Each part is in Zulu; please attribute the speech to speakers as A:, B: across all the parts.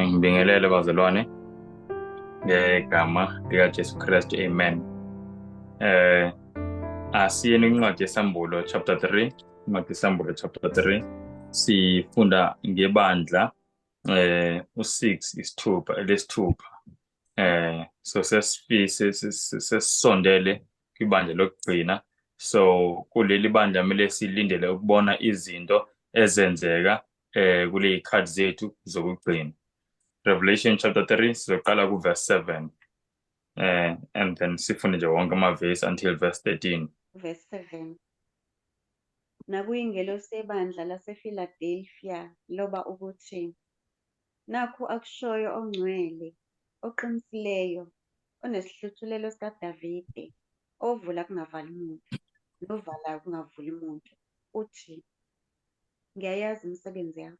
A: Ngibingelele bazalwane ngegama likaJesu Kristu, amen. Asiyeni incwadi yesambulo chapter 3, incwadi yesambulo chapter 3 sifunda ngebandla u6 isithupha elesithupha. So sesisondele kwibandla lokugcina. So kuleli bandla kumele silindele ukubona izinto ezenzeka kule ikhathi zethu zokugcina. Revelation chapter 3 sizoqala verse 7 and then sifunde nje wonke amavesi until verse 13.
B: Verse 7. Nakuyingelosi yebandla laseFiladelfiya loba ukuthi, nakhu akushoyo ongcwele, oqinisileyo, onesihluthulelo sikaDavide, ovula kungavali muntu, novalayo kungavuli muntu, uthi, ngiyayazi imisebenzi yakho.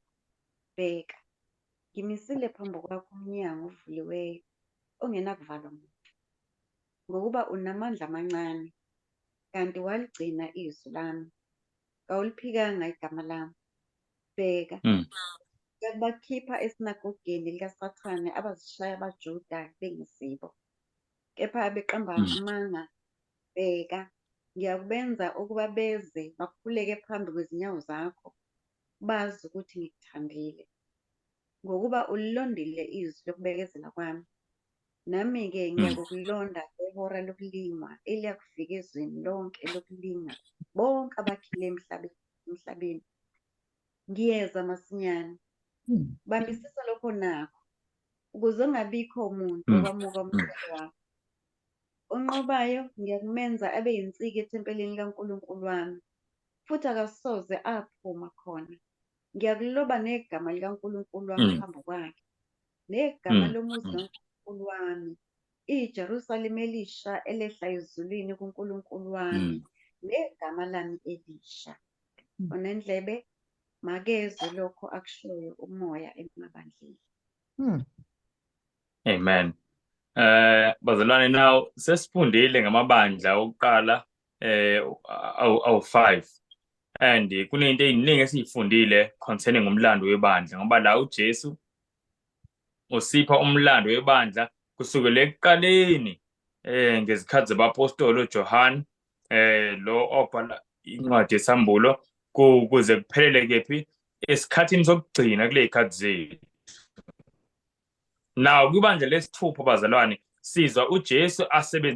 B: Bheka, ngimisile phambi kwakho umnyango ovuliweyo, ongenakuvalwa muntu. Ngokuba unamandla amancane, kanti waligcina izwi lami, kawuliphikanga igama lami. Bheka, ngiyakubakhipha esinagogeni likaSathane abazishaya abaJuda bengisibo, kepha beqamba amanga. Bheka, ngiyakubenza ukuba beze bakhuleke phambi kwezinyawo zakho, bazi ukuthi ngikuthandile. Ngokuba ulilondile izwi lokubekezela kwami, nami-ke ngiyakukulonda ihora lokulingwa eliyakufika ezweni lonke lokulinga bonke abakhile emhlabeni. Ngiyeza masinyane. Bambisisa lokho nakho, ukuze ungabikho umuntu okwamuka umthetho wakho. Onqobayo ngiyakumenza abe yinsika ethempelini likaNkulunkulu wami, futhi akasoze aphuma khona. Ngiyakuloba negama likaNkulunkulu wami phambi kwakhe, negama lomuzi kaNkulunkulu wami, iJerusalema elisha elehla ezulwini kuNkulunkulu wami, negama lami elisha. Onendlebe, makezwe lokho akushoyo umoya emabandleni.
A: Amen. Bazalwane, now sesifundile ngamabandla okuqala awu5 and kunento eziningi esiyifundile concerning umlando webandla, ngoba la uJesu usipha umlando webandla kusukela ekuqaleni ngezikhathi zabapostoli uJohn lo obhala incwadi yesambulo kuze kuphelele kephi esikhathini sokugcina kule ikhathi zethu. Now kwibandla lesithupha bazalwane sizwa uJesu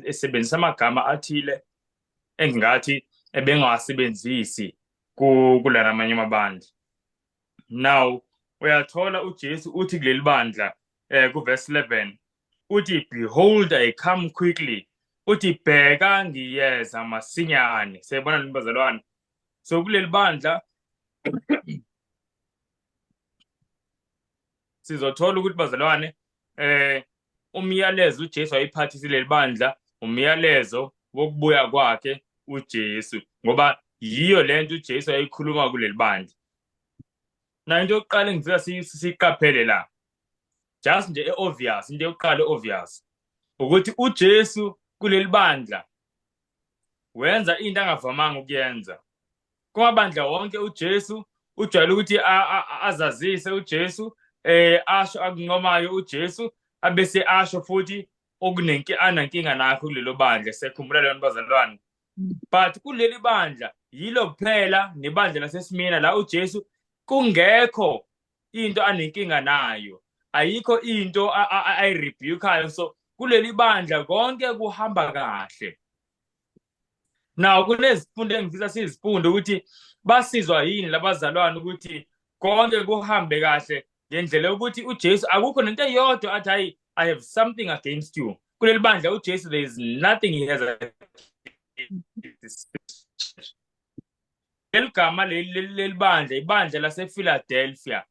A: esebenzisa amagama athile engingathi ebengawasebenzisi kulana amanye amabandla. Now uyathola uJesu uthi kuleli bandla kuverse 11 uthi, behold I come quickly, uthi bheka ngiyeza masinyane. Siyabona nini bazalwane? So kuleli bandla sizothola ukuthi bazalwane umyalezo uJesu ayiphathisile leli bandla umyalezo wokubuya kwakhe uJesu, ngoba yiyo lento uJesu ayikhuluma kuleli bandla. Na into yokuqala engifika siqaphele la, just nje obvious, into yokuqala obvious ukuthi uJesu kuleli bandla wenza into angavamanga ukuyenza. Kumabandla wonke uJesu ujwayele ukuthi azazise uJesu, asho akunqomayo uJesu, abese asho futhi anankinga nakho kulelo bandla. Sekhumbula leyo bazalwane. But kuleli bandla yilo kuphela nebandla laseSmina la uJesu kungekho into anenkinga nayo, ayikho into ayirebukayo. So kuleli bandla konke kuhamba kahle. Now kunezifundo engifisa sizifunde ukuthi basizwa yini labazalwane ukuthi konke kuhambe kahle ngendlela ukuthi uJesu akukho nento eyodwa athi hayi I have something against you. Kuleli bandla uJesu there is nothing he has against. Eligama leli bandla ibandla lasePhiladelphia.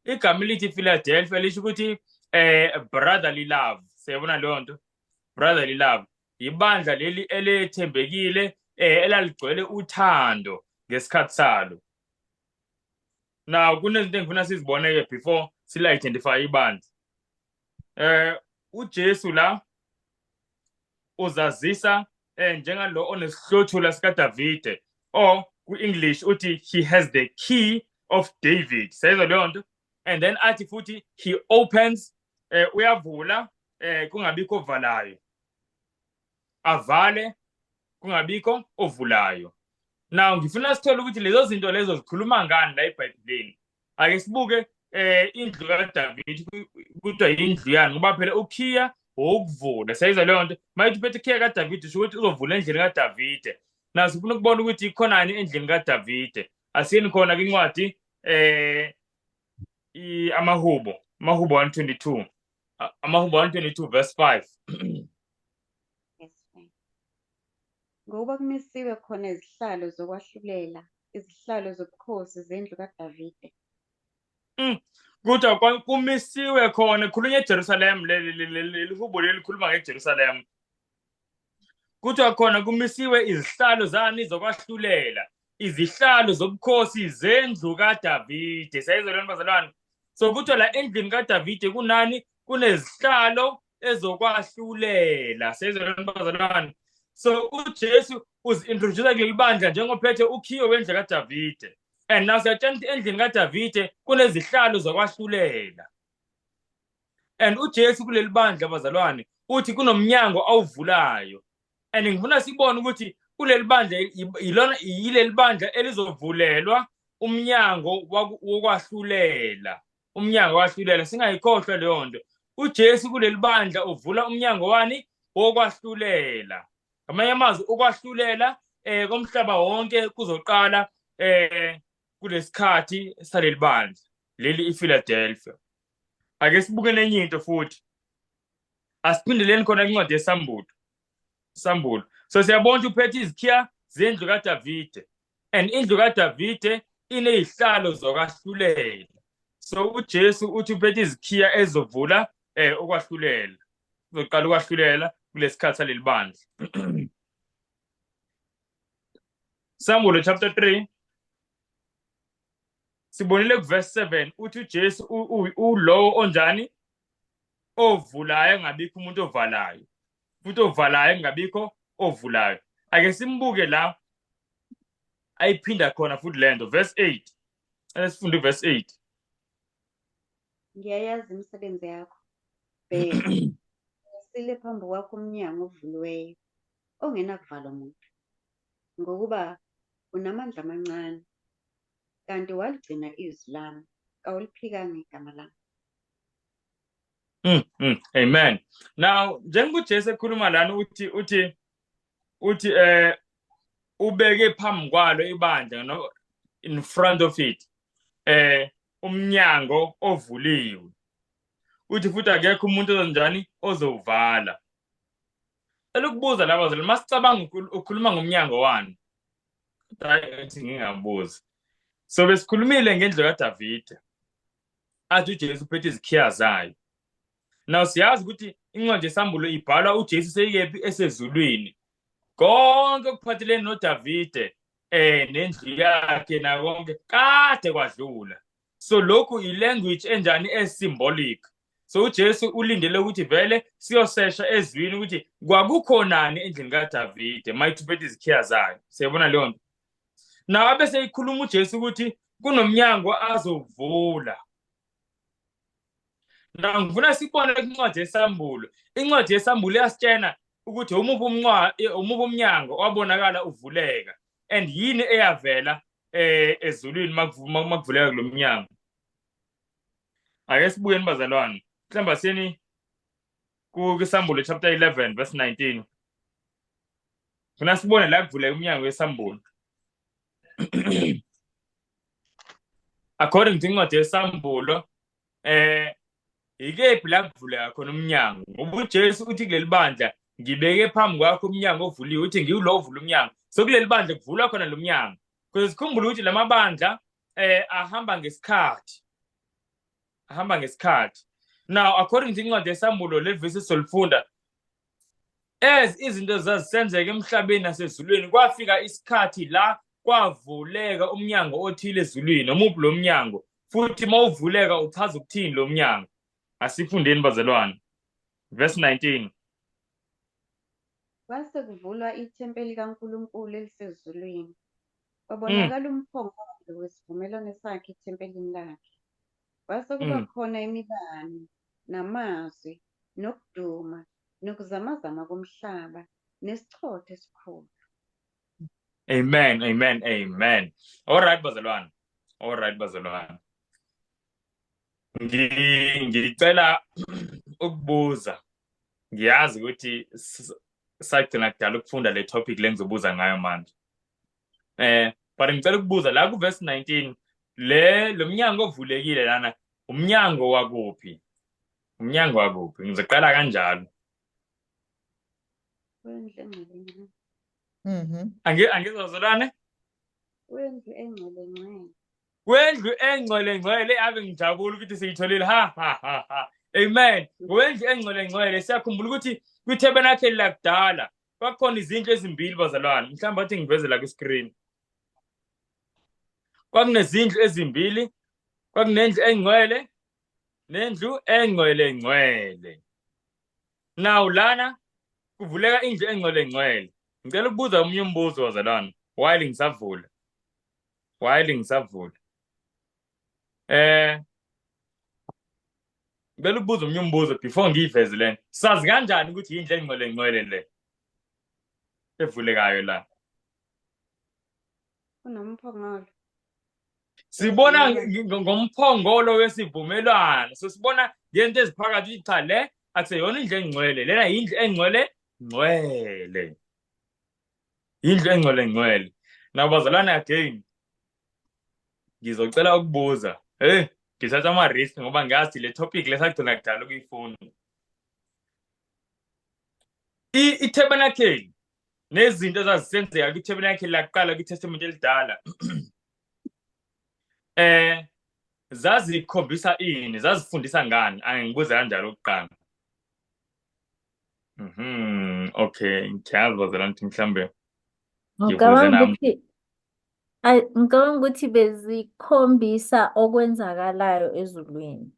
A: Igama lithi Philadelphia lisho ukuthi brotherly love. Siyabona leyo nto, brotherly love. Ibandla leli elethembekile elaligcwele uthando ngesikhathi salo. Now kunezinto engifuna sizibone before sila identify ibandla. uJesu la uzazisa njengalo onesihlothula sikaDavide, or ku-English uthi he has the key of David. Sayizwa leyo nto. and then athi futhi he opens, uyavula, kungabikho ovalayo, avale kungabikho ovulayo. Now ngifuna sithole ukuthi lezo zinto lezo zikhuluma ngani la eBhayibhelini. Ake sibuke indlu kaDavid kuthiwa indlu yani, ngoba phela ukhiya ukuvula. Sayizwa leyo nto, mayithi uphethe ikhiya kaDavid usho ukuthi uzovula endlini kaDavide. Now sifuna ukubona ukuthi ikhonani endlini kaDavide. Asiyeni khona kwincwadi amaHubo 122, amaHubo 122 verse 5.
B: Yes, fine. Ngoba kumisiwe khona izihlalo zokwahlulela, izihlalo zobukhosi zendlu kaDavide.
A: Kuthiwa kumisiwe khona, khulunywa eJerusalem, leli hubo leli likhuluma ngeJerusalem. Kuthiwa khona kumisiwe izihlalo zani zokwahlulela, izihlalo zobukhosi zendlu kaDavide. Sayizwa lento bazalwane. So kuthiwa la endlini kaDavide kunani? Kunezihlalo ezokwahlulela. Sayizwa lento bazalwane. So uJesu uzi-introduce kuleli bandla njengophethe ukhiyo wendlu kaDavide. And now siyatshela ukuthi endlini kaDavide kunezihlalo zokwahlulela. And uJesu kuleli bandla bazalwane uthi kunomnyango awuvulayo. And ngifuna sibone ukuthi kuleli bandla yileli bandla elizovulelwa umnyango wokwahlulela. Umnyango wokwahlulela, singayikhohlwa leyo nto. uJesu kuleli bandla uvula umnyango wani wokwahlulela. Ngamanye amazwi ukwahlulela komhlaba wonke kuzoqala kulesikhathi saleli bandla leli iPhiladelphia. Ake sibuke nenye into futhi. Asiphindeleni khona kwincwadi yeSambulo. So siyabona uphethe izikhiya zendlu kaDavide, and indlu kaDavide inezihlalo zokwahlulela. So uJesu uthi uphethe izikhiya ezovula ukwahlulela. Uzoqala ukwahlulela kulesikhathi saleli bandla. Sambulo chapter 3 sibonile kuverse 7 uthi uJesu ulowo onjani? Ovulayo engabikho umuntu ovalayo, futhi ovalayo engabikho ovulayo. Ake simbuke la ayiphinda khona futhi lento verse 8. Asifunde verse 8.
B: Ngiyayazi imisebenzi yakho. Bheka, sile phambi kwakho umnyango ovuliweyo, ongenakuvalwa muntu. Ngokuba unamandla amancane, kanti waligcina izwi lami, kawuliphikanga igama lami.
A: Amen. Now njengoba uJesu ekhuluma lana uthi ubeke phambi kwalo ibandla, no, in front of it umnyango ovuliwe. Uthi futhi akekho umuntu onjani ozowuvala. Elokubuza laba bazalwane, masicabanga ukhuluma ngomnyango wani? Hayi ngingabuza. So besikhulumile ngendlu kaDavide. Athi uJesu uphethe izikhiya zayo. Now siyazi ukuthi incwadi yeSambulo ibhalwa uJesu seyikephi? Esezulwini. Konke okuphathelene noDavide nendlu yakhe na konke kade kwadlula. So lokhu ilanguage enjani esymbolic. So uJesu ulindele ukuthi vele siyosesha ezwini ukuthi kwakukhonani endlini kaDavide mayithi uphethe izikhiya zayo. Siyabona leyo nto. Now abese ikhuluma uJesu ukuthi kunomnyango azovula. Now ngifuna sibone incwadi yeSambulo. Incwadi yeSambulo iyasitshena ukuthi umuphi umnyango wabonakala uvuleka, and yini eyavela ezulwini makuvuleka lo mnyango. Ake sibuyeni bazalwane. Mhlamba seni kuSambulo chapter 11 verse 19. Funa sibone la kuvuleka umnyango weSambulo. According to incwadi yeSambulo ikephi la kuvuleka khona umnyango? Ngoba uJesu uthi kuleli bandla ngibeke phambi kwakho umnyango ovuliwe, uthi ngiwulo ovula umnyango. So kuleli bandla kuvulwa khona lo mnyango. Because sikhumbula ukuthi lamabandla ahamba ngesikhathi. Now according to incwadi yeSambulo le verse solifunda, izinto zazisenzeka emhlabeni nasezulwini, kwafika isikhathi la kwavuleka umnyango othile ezulwini. Omuphi lo mnyango? Futhi mawuvuleka uchaza ukuthini lo mnyango? Asifundeni bazalwane. Verse 19.
B: Kwase kuvulwa ithempeli kaNkulunkulu elisezulwini. Kwabonakala umphongolo wesivumelwano sakhe ethempelini lakhe. Kwase kuba khona imibani, namazwi, nokuduma, nokuzamazama komhlaba, nesichotho esikhulu.
A: Amen, amen, amen. Alright bazalwane. Alright bazalwane. Ngicela ukubuza. Ngiyazi ukuthi sagcina kudala ukufunda le topic le ngizobuza ngayo manje. But ngicela ukubuza la ku verse 19 lo mnyango ovulekile lana umnyango wakuphi? Umnyango wakuphi? Ngizoqala kanjalo.
B: Wendlu engcwele.
A: Angizozolane?
B: Wendlu engcwele ngcwele.
A: Wendlu engcwele ngcwele ave ngijabula ukuthi siyitholile ha. Amen. Wendlu engcwele ngcwele siyakhumbula ukuthi kwi-tabernacle lakudala kwakukhona izindlu ezimbili bazalwane. Mhlawumbe athi ngivezela ku-screen. Kwakunezindlu ezimbili, kwakunendlu engcwele nendlu engcwele ngcwele. Now lana kuvuleka indlu engcwele ngcwele. Ngicela ukubuza omunye umbuzo bazalwane while ngisavula. Ngicela ukubuza omunye umbuzo before ngiyiveze lena. Sazi kanjani ukuthi indlu engcwele ngcwele le evulekayo la?
B: Kunomphongolo.
A: Sibona ngomphongolo wesivumelwano. So sibona ngento eziphakathi ukuthi cha le akuseyona indlu engcwele. Lena indlu engcwele ngcwele. Indlu engcwele ngcwele. Nabazalwane again. Ngizocela ukubuza. Ngithatha ama-risk ngoba ngazi le topic lesagcina kudala ukuyifunda. I-tabernacle nezinto ezazisenzeka kwi-tabernacle lakuqala kwi-Testament elidala. Zazikhombisa ini? Zazifundisa ngani? Angibuze kanjalo ukuqala. Okay, ngiyazi bazalwane ukuthi mhlambe ngibuze nami.
C: Ngicabanga ukuthi bezikhombisa okwenzakalayo ezulwini.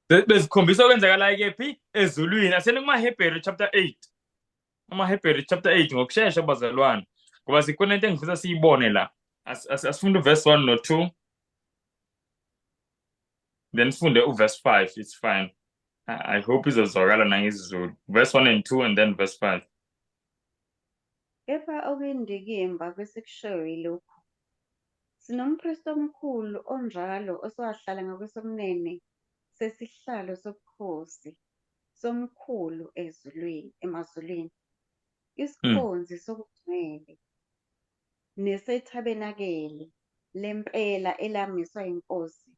A: Bezikhombisa okwenzakalayo kephi? Ezulwini. Asene kumaHebheru chapter 8. AmaHebheru chapter 8 ngokushesha bazalwane. Ngoba sikhona into engifisa siyibone la. Asifunde uverse 1 no 2. Then sifunde uverse 5. It's fine. I hope izozwakala nangesizulu. Verse 1 and 2 and then verse 5.
B: Kepha okuyindikimba kwesikushoyo yilokhu. Sinompristi omkhulu onjalo osewahlala ngakwesomnene sesihlalo sobukhosi somkhulu emazulwini. Isikhonzi sokungcwele nesethabenakele lempela elamiswa inkosi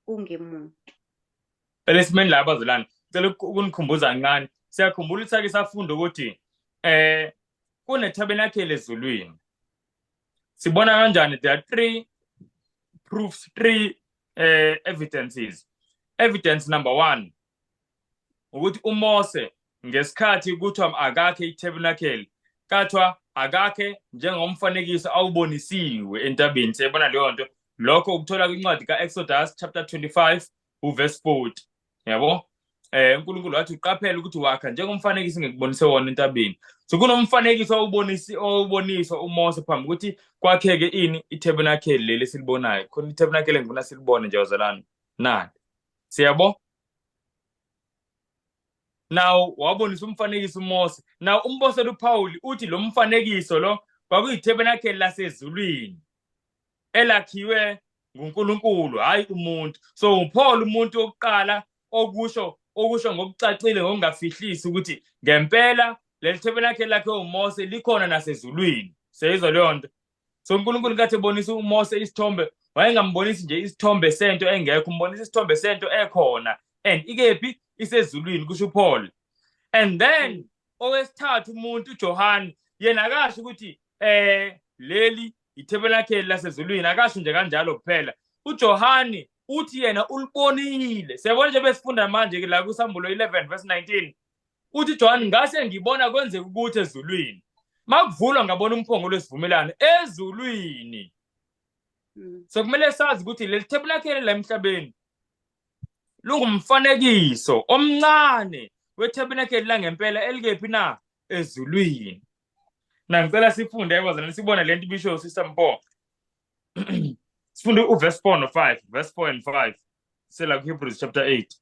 B: kungemuntu.
A: Lesimeni la bazalwane, ngicela ukunikhumbuza kancane. Siyakhumbula ukuthi sake safunda ukuthi kune-tabernacle ezulwini. Sibona kanjani? There are 3 proofs, 3 evidences. Evidence number 1 ukuthi uMose ngesikhathi kuthiwa akakhe i-tabernacle kathiwa akakhe njengomfanekiso awubonisiwe entabeni. Siyabona leyo nto. Lokho ukuthola kwincwadi ka-Exodus chapter 25 uverse 40. Yabo? uNkulunkulu wathi uqaphele ukuthi wakha njengomfanekiso ngikubonise wona entabeni. So kunomfanekiso owuboniswa uMose phambi ukuthi kwakheke ini i-tabernacle leli silibonayo. Khona i-tabernacle engifuna silibone nje bazalwane. Nani? Siyabo? Now wabonisa umfanekiso uMose. Now umpostoli uPaul uthi lo mfanekiso lo kwakuyi-tabernacle lasezulwini elakhiwe nguNkulunkulu hayi umuntu. So uPaul umuntu wokuqala okusho ngokucacile ngokungafihlisi ukuthi ngempela leli tabernacle lakhe uMose likhona nasezulwini. Seyizwa leyo nto. So uNkulunkulu kathi ebonisa uMose isithombe, wayengambonisi nje isithombe sento engekho, umbonisa isithombe sento ekhona and ikephi? Isezulwini kusho uPaul. And then owesithathu umuntu uJohane yena akasho ukuthi leli i-tabernacle lasezulwini, akasho nje kanjalo kuphela. uJohane uthi yena ulibonile. Siyabona nje besifunda manje la kuSambulo 11 verse 19. Uthi John ngase ngibona kwenzeka ukuthi ezulwini. Makuvulwa ngabona umphongolo wesivumelano ezulwini. So kumele sazi ukuthi leli tabernacle la emhlabeni lungumfanekiso omncane we-tabernacle la ngempela elikephi na? Ezulwini. Na ngicela sifunde bazalwane sibone lento ibisho sister Mpo. Sifunde uverse 4 no 5, verse 4 and 5. sela kuHebrews chapter 8.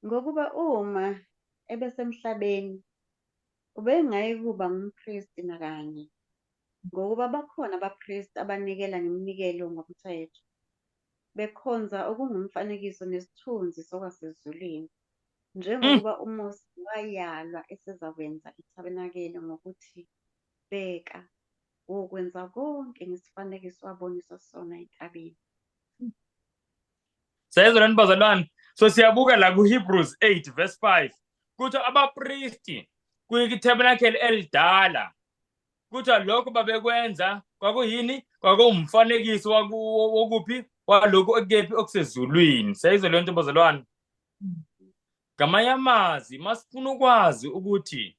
B: Ngokuba uma ebesemhlabeni ubengeke kuba ngumpristi nakanye, ngokuba bakhona abapristi abanikela ngeminikelo ngomthetho, bekhonza okungumfanekiso nesithunzi sokwasezulwini, njengokuba uMose wayalwa esezakwenza ithabenakele ngokuthi, bheka, wokwenza konke ngesifanekiso waboniswa sona entabeni.
A: Sayezwa lani bazalwane, so siyabuka la kuHebrews 8 verse 5 kuthi abapristi kwitabernacle elidala kuthi lokho babekwenza kwakuyini, kwakuwumfanekiso wokuphi, walokhu ekephi okusezulwini. Sayizwa le nto bazalwane, ngamanye amazwi masifuna ukwazi ukuthi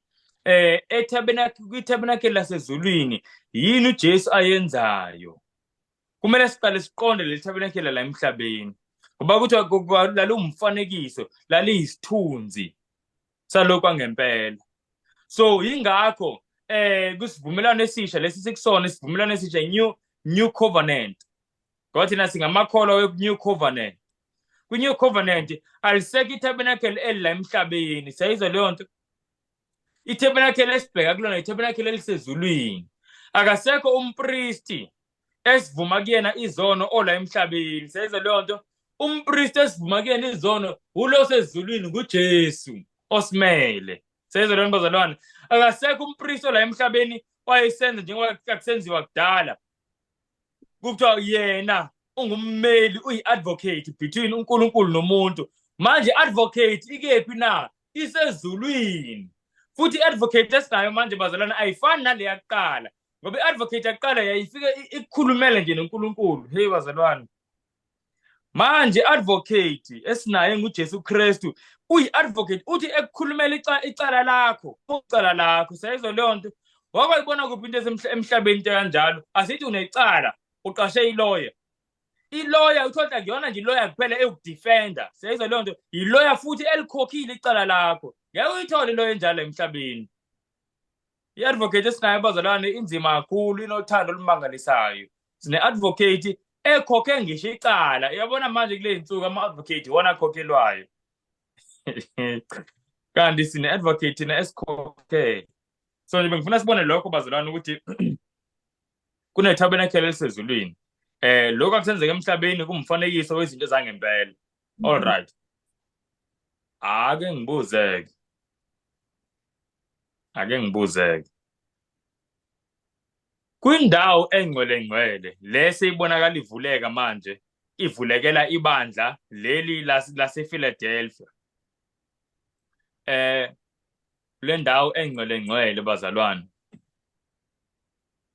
A: kwitabernacle lasezulwini yini uJesu ayenzayo, kumele siqale siqonde le tabernacle la emhlabeni, ngoba kuthi lalumfanekiso, laliyisithunzi salokhu angempela. So yingakho kusivumelano esisha lesi sikusona, isivumelano esisha new covenant, ngoba thina singamakholwa we-new covenant. Kwi-new covenant alisekho itabernacle elila emhlabeni. Sayizwa leyo nto, itabernacle esibheka kulona itabernacle elisezulwini. Akasekho umpristi esivuma kuyena izono ola emhlabeni. Sayizwa leyo nto, umpristi esivuma kuyena izono ulo sezulwini, nguJesu osimele. Sayizwa leyo nto bazalwane, akasekho umpristi ola emhlabeni wayesenza njengoba kusenziwa kudala, kuthiwa yena ungummeli, uyi-advocate between uNkulunkulu nomuntu. Manje advocate ikephi na? Isezulwini. Futhi i-advocate esinayo manje bazalwane ayifani nale yakuqala, ngoba i-advocate yakuqala yayifike ikukhulumele nje noNkulunkulu. Hey bazalwane, manje advocate esinayo nguJesu Kristu, uyi-advocate, uthi ekukhulumela icala lakho, ucala lakho. Sayizwa leyo nto, wakwayibona kuphi into emhlabeni into kanjalo? Asithi unecala uqashe iloya, iloya uthola ngiyona nje iloya kuphela eyokudefenda. Sayizwa leyo nto, iloya futhi elikhokhile icala lakho, ngeke uyithole iloya enjalo emhlabeni. I-advocate esinayo bazalwane inzima kakhulu, inothando olumangalisayo. Sine-advocate ekhokhe ngisho icala. Uyabona manje kule zinsuku ama-advocate iwona akhokhelwayo kanti sine-advocate esikhokhe. So nje bengifuna sibone lokho bazalwane ukuthi kunetabernacle elisezulwini. Lokho akusenzeka emhlabeni kumfanekiso wezinto ezangempela. All right, ake ngibuzeke kwindawo engcwele lese ibonakala ivuleka manje, ivulekela ibandla leli lasePhiladelphia. Le ndawo engcwele bazalwane,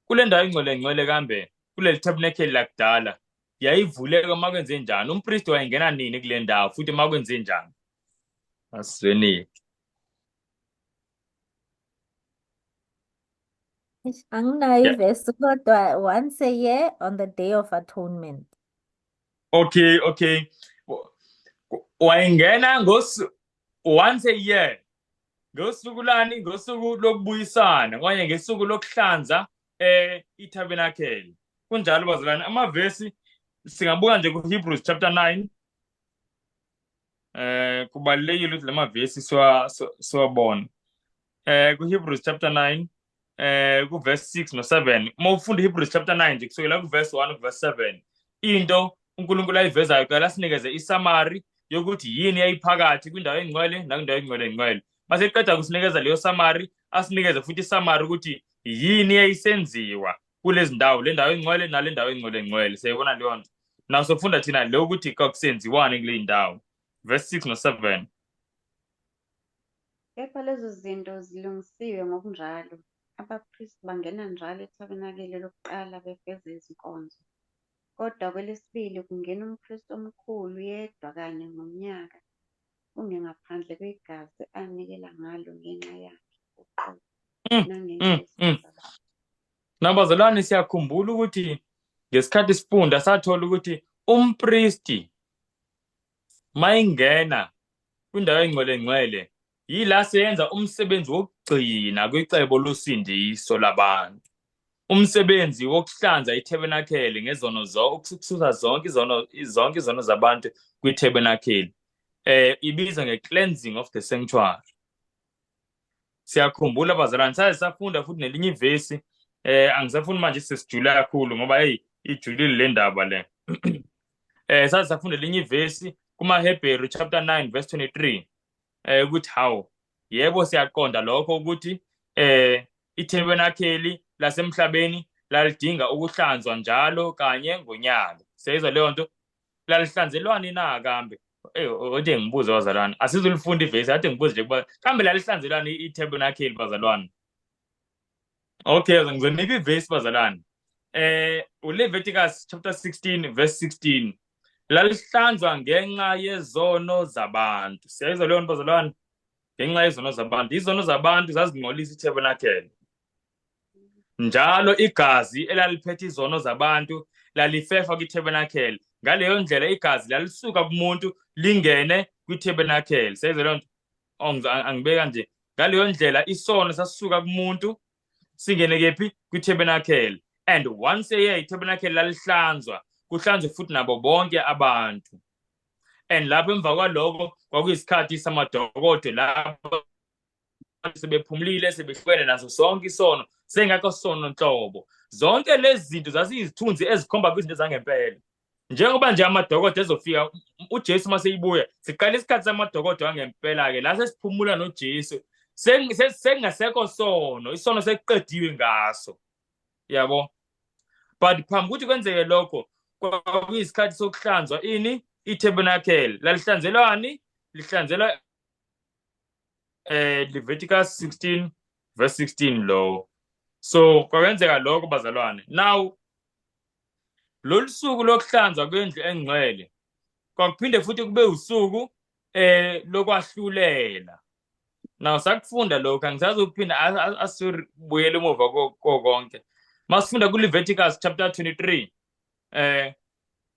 A: kule ndawo engcwele kambe kuleli tabernacle lakudala yayivuleka makwenze njani? Umpristi wayengena nini kule ndawo futhi makwenze njani? Asizweni.
C: Anginayo ivesi kodwa once a year on the Day of Atonement.
A: Okay. Wayengena once a year, ngosuku lani? Ngosuku lokubuyisana, kwanye ngesuku lokuhlanza itabernacle. Kunjalo bazalwane, amavesi singabuka nje kuHebrews chapter 9. Kubalulekile ukuthi lamavesi siwabone. KuHebrews chapter 9 kuverse 6 no7. Uma ufunda iHebrews chapter 9 nje kusukela kuverse 1 kuverse 7, into uNkulunkulu ayivezayo qala sinikeze isamari yokuthi yini yayiphakathi kwindawo engcwele nakwindawo engcwele. Mase eqeda kusinikeza leyo samari, asinikeze futhi isamari ukuthi yini yayisenziwa kulezi ndawo, le ndawo engcwele nale ndawo engcwele. Siyayibona leyo nto. Naw sofunda thina lo ukuthi kwakusenziwani kule ndawo. Verse 6 no7.
B: Kepha lezo zinto zilungisiwe ngokunjalo, abapristi bangena njalo etabenakele lokuqala befeze izinkonzo. Kodwa kwelesibili kungena umpristi omkhulu yedwa kanye ngonyaka, ungengaphandle kwegazi anikela ngalo ngenxa yakhe uqobo nangenxa yesono.
A: Nabazalwane, siyakhumbula ukuthi ngesikhathi sifunda sathola ukuthi umpristi mayingena kwindawo engcwele yila seyenza umsebenzi wokugcina kwicebo losindiso labantu. umsebenzi wokuhlanza itabernacle ngezono ukususa zonke izono zabantu kwitabernacle ibizwa nge-cleansing of the sanctuary. Siyakhumbula bazalwane, safunda futhi nelinye ivesi angisafuni manje sesijula kakhulu ngoba ijulile le ndaba le. Safunda elinye ivesi kumaHebheru chapter 9 verse 23 ukuthi hawo yebo siyaqonda lokho ukuthi itabernacle lasemhlabeni lalidinga ukuhlanzwa njalo kanye ngonyaka. Siyizwa leyo nto, lalihlanzelwani na kambe? Othi ngibuze bazalwane, asizulifunda ivesi, athi ngibuze nje kuba kambe lalihlanzelwani itabernacle bazalwane? Okay, ngizonika ivesi bazalwane. uLeviticus chapter 16 verse 16 lalihlanzwa ngenxa yezono zabantu. Siyayizwa leyo nto bazalwane, ngenxa yezono zabantu. Izono zabantu zazingcolisa itabernacle, njalo igazi elaliphethe izono zabantu lalifefwa kwitabernacle. Ngaleyo ndlela igazi lalisuka kumuntu lingene kwitabernacle. Siyayizwa leyo nto, angibeka nje, ngaleyo ndlela isono sasuka kumuntu singene kephi kwitabernacle, and once a year itabernacle lalihlanzwa, kuhlanzwe futhi nabo bonke abantu. And lapho emva kwaloko kwakuyisikhathi samadokodo lapho sebephumulile, sebehlukene naso sonke isono, sengakho sono nhlobo. Zonke lezi zinto zasiyizithunzi ezikhomba kwizinto zangempela. Njengoba nje amadokodo ezofika uJesu maseyibuya, siqala isikhathi samadokodo angempela-ke la sesiphumula noJesu, sengasekho sono, isono sekuqediwe ngaso, yabo. But phambi ukuthi kwenzeke lokho kwakuyisikhathi sokuhlanzwa itabernacle. Lalihlanzelwani? Lihlanzelwa Leviticus 16 verse 16 lo. So kwenzeka lokho bazalwane. Now lolu suku lokuhlanzwa kwendlu engcwele kwakuphinde futhi kube usuku lokwahlulela. Now sakufunda lokho, angisazi ukuphinda asibuyele emuva konke. Masifunda kuLeviticus chapter 23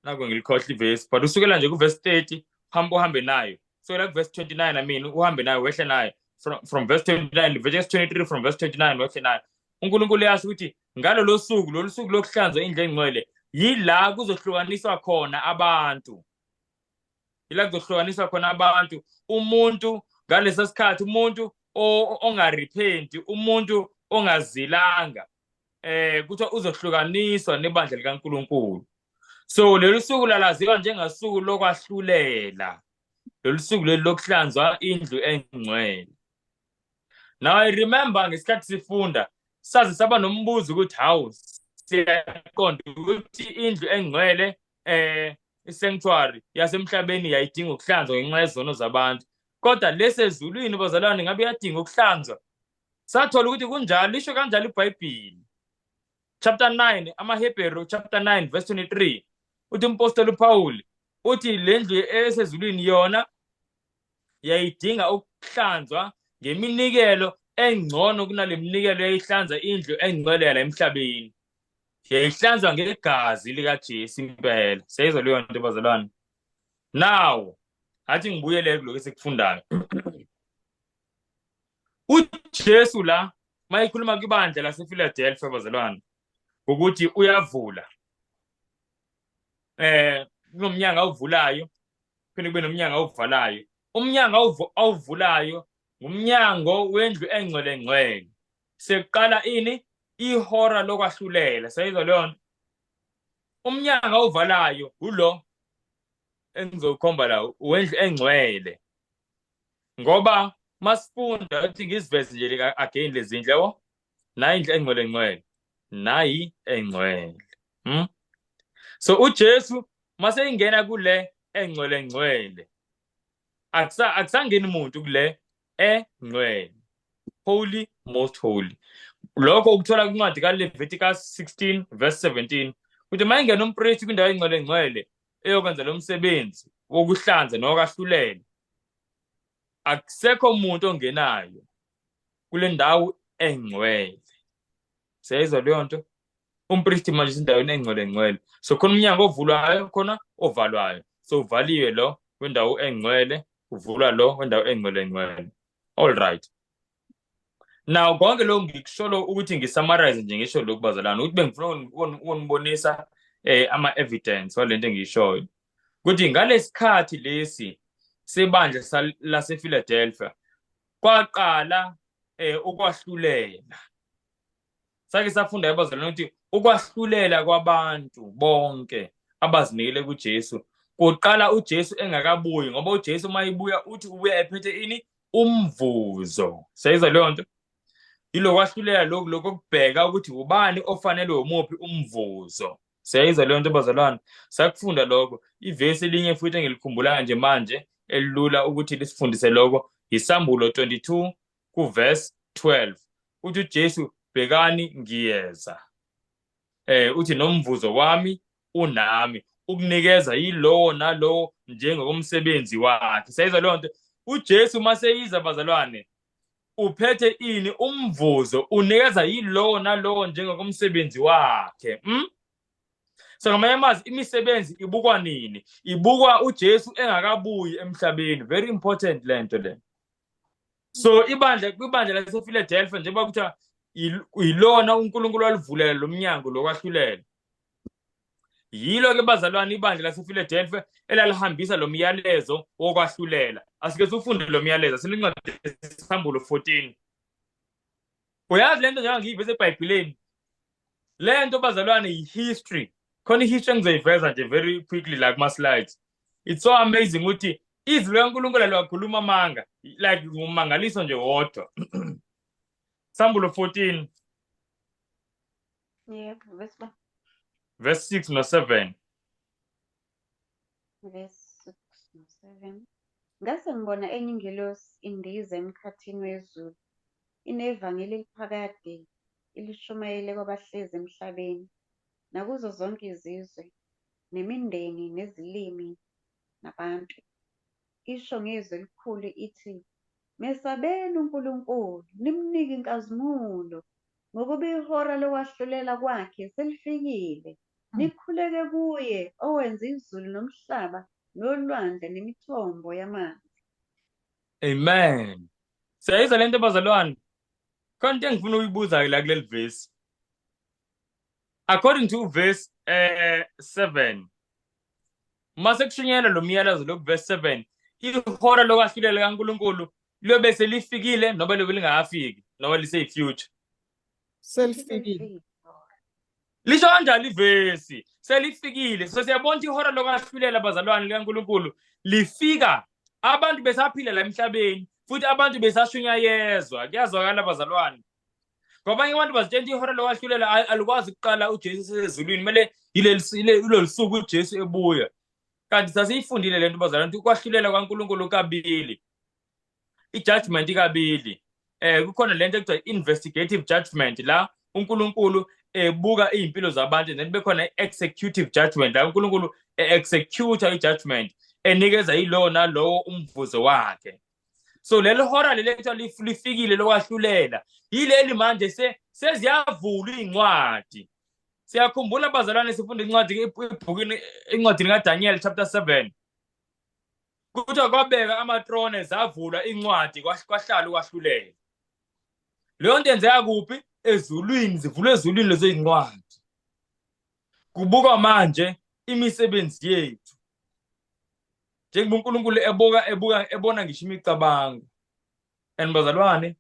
A: nako ngilikhohle ivesi, but usukela nje kuverse 30 uhambe nayo, sukela kuverse 29 uhambe nayo wehle nayo from verse 29, Leviticus 23 from verse 29 wehle nayo. uNkulunkulu uyasho ukuthi lolu suku lokuhlanzwa indlu engcwele yila kuzohlukaniswa khona abantu. Umuntu ngalesa sikhathi, umuntu ongarepenti, umuntu ongazilanga kuthiwa uzohlukaniswa nebandla likaNkulunkulu. So lolu suku lalaziwa njengasuku lokwahlulela, lolu suku leli lokuhlanzwa indlu engcwele. Now I remember ngesikhathi sifunda saze saba nombuzo ukuthi hawu siyaqonda ukuthi indlu engcwele i-sanctuary yasemhlabeni yayidinga ukuhlanzwa ngenxa yezono zabantu, kodwa lesezulwini bazalwane ngabe yadinga ukuhlanzwa. Sathola ukuthi kunjalo, lisho kanjalo iBhayibheli. Chapter 9 amaHebheru chapter 9 verse 23 uthi umpostoli uPawuli uthi le ndlu esezulwini yona yayidinga ukuhlanzwa ngeminikelo engcono kunale minikelo yayihlanza indlu engcwele yala emhlabeni. Yayihlanzwa ngegazi likaJesu impela. Siyayizwa leyo nto bazalwane. Now athi ngibuyele kuloko esikufundayo. uJesu la mayikhuluma kwibandla lasePhiladelphia bazalwane ukuthi uyavula, kunomnyango awuvulayo phinde kube nomnyango awuvalayo. Umnyango awuvulayo ngumnyango wendlu engcwele ngcwele. Sekuqala ihora lokwahlulela. Sayizwa leyo nto. Umnyango awuvalayo ulo engizokhomba la, wendlu engcwele. Ngoba masifunda ukuthi ngiziveze nje again lezi ndlu, yabo, nayi indlu engcwele ngcwele, nayi engcwele. So uJesu mase ingena kule engcwele ngcwele, akusangeni umuntu kule engcwele, holy most holy. Lokho ukuthola kwincwadi kaLeviticus 16 verse 17 ukuthi mayingena umpristi kwindawo engcwele ngcwele eyokwenza lo msebenzi wokuhlanza nokwahlulela, akusekho umuntu ongenayo kule ndawo engcwele. Siyayizwa leyo nto. Umpristi manje isindaweni engcwele ngcwele, so khona umnyango ovulwayo khona ovalwayo. So uvaliwe lo wendawo engcwele, uvulwa lo wendawo engcwele ngcwele. All right. Now konke lokho ngikusholo ukuthi ngisummarize nje ngisho lokhu bazalwane ukuthi bengifuna ukunibonisa ama-evidence walento engiyishoyo ukuthi ngalesikhathi lesi sebandla lasePhiladelphia kwaqala ukwahlulela. Sake safunda bazalwane ukuthi ukwahlulela kwabantu bonke abazinikele kuJesu kuqala uJesu engakabuyi, ngoba uJesu mayibuya uthi ubuya ephethe ini? Umvuzo. Sayizwa leyo nto? Yilo kwahlulela lokho okubheka ukuthi ubani ofanele umuphi umvuzo. Sayizwa leyo nto bazalwane? Sakufunda lokho. Ivesi elinye futhi engilikhumbulayo nje manje elilula ukuthi lisifundise lokho isambulo 22 kuverse 12. Uthi uJesu, bhekani ngiyeza. Uthi nomvuzo wami unami ukunikeza yilowo nalowo njengokomsebenzi wakhe. Sayizwa leyo nto? uJesu maseyiza bazalwane uphethe ini? Umvuzo unikeza yilowo nalowo njengokomsebenzi wakhe. So ngamanye amazwi imisebenzi ibukwa nini? Ibukwa uJesu engakabuyi emhlabeni. Very important lento le. So kwibandla lasePhiladelphia njengoba kuthiwa yilona uNkulunkulu walivulela lo mnyango lokwahlulela. Yilo ke bazalwane ibandla lasePhiladelphia elalihambisa lo myalezo wokwahlulela. Asike sifunde lo myalezo silincwadi isambulo 14. Uyazi lento njengoba ngiyivese eBhayibhelini. Lento bazalwane yi-history. Khona i-history engizoyiveza nje very quickly like my slides. It's so amazing ukuthi izwi likaNkulunkulu liwakhuluma amanga, like umangaliso nje wodwa. Sambulo 14
B: Yebo,
A: verse 6 no-7.
B: verse 6 no-7. Ngase ngibona enye ingelosi indiza emkhathini wezulu, inevangeli eliphakade ilishumayele kwabahlezi emhlabeni, nakuzo zonke izizwe, nemindeni, nezilimi, nabantu. Isho ngezwi elikhulu ithi, mesabeni uNkulunkulu, nimnike inkazimulo, ngokuba ihora lokwahlulela kwakhe selifikile. Nikhuleke kuye owenza izulu nomhlaba nolwandle nemithombo yamanzi.
A: Amen. Sayizwa lento bazalwane? Khona into engifuna ukuyibuza la kuleli verse. According to verse 7, mase kushunyelwa lo myalezo lo verse 7, ihora lokwahlulela kaNkulunkulu liyobe selifikile noma liyobe lingakafiki noma liseyi-future.
D: Selifikile.
A: Lisho kanjani ivesi? Selifikile. So siyabona ihora lokwahlulela bazalwane likaNkulunkulu lifika abantu besaphila la emhlabeni futhi abantu besashunyayezwa. Kuyazwakala bazalwane. Kwabanye abantu bazitshela ihora lokwahlulela alikwazi ukuqala uJesu sezulwini, kumele yilolu suku uJesu ebuya. Kanti sasiyifundile lento bazalwane ukuthi ukwahlulela kwaNkulunkulu kabili. I-judgment kabili. Kukhona lento ekuthiwa investigative judgment la uNkulunkulu ebuka izimpilo zabantu, then bekhona executive judgment la uNkulunkulu execute i-judgment enikeza yilowo nalowo umvuzo wakhe. So lelo hora leli ekuthiwa lifikile lokwahlulela yileli manje seziyavulwa iy'ncwadi. Siyakhumbula bazalwane sifunda incwadini kaDaniel chapter 7. Kuthiwa kwabeka amatrone zavulwa incwadi kwahlala ukwahlulela. Leyo nto yenzeka kuphi? Ezulwini, zivulwe ezulwini lezo iy'ncwadi. Kubukwa manje imisebenzi yethu. Njengoba uNkulunkulu ebona ngisho imicabango. And bazalwane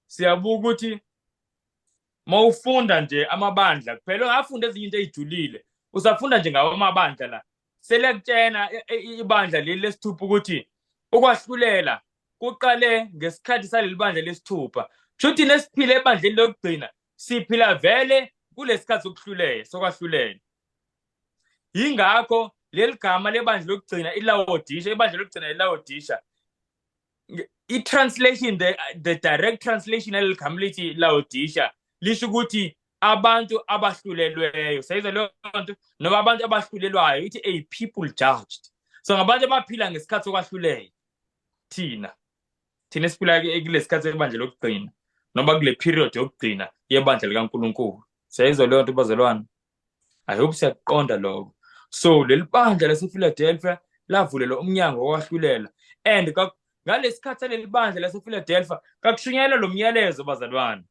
A: siyabuka ukuthi mawufunda nje amabandla kuphela ungafunda ezinye into ezijulile, usafunda nje ngawo amabandla la. Selekutshena ibandla leli lesithupha ukuthi ukwahlulela kuqale ngesikhathi saleli bandla lesithupha. Shuthi nesiphila ebandleni lokugcina siphila vele kulesikhathi sokwahlulela. Yingakho leli gama lebandla lokugcina iLaodisha, ibandla lokugcina iLaodisha, i-translation the direct translation yaleli gama lithi Laodisha lisho ukuthi abantu abahlulelweyo. Sayizwa leyo nto? Noma abantu abahlulelwayo, ithi a people judged. So ngabantu abaphila ngesikhathi sokwahlulela. Thina siphila kulesikhathi sebandla lokugcina noma kule period yokugcina yebandla likaNkulunkulu. Sayizwa leyo nto bazalwane? I hope siyakuqonda lokho. So leli bandla lasePhiladelphia lavulelwa umnyango wokwahlulela, and Ngalesikhathi saleli bandla lasePhiladelphia kakushunyayelwa lo myalezo bazalwane.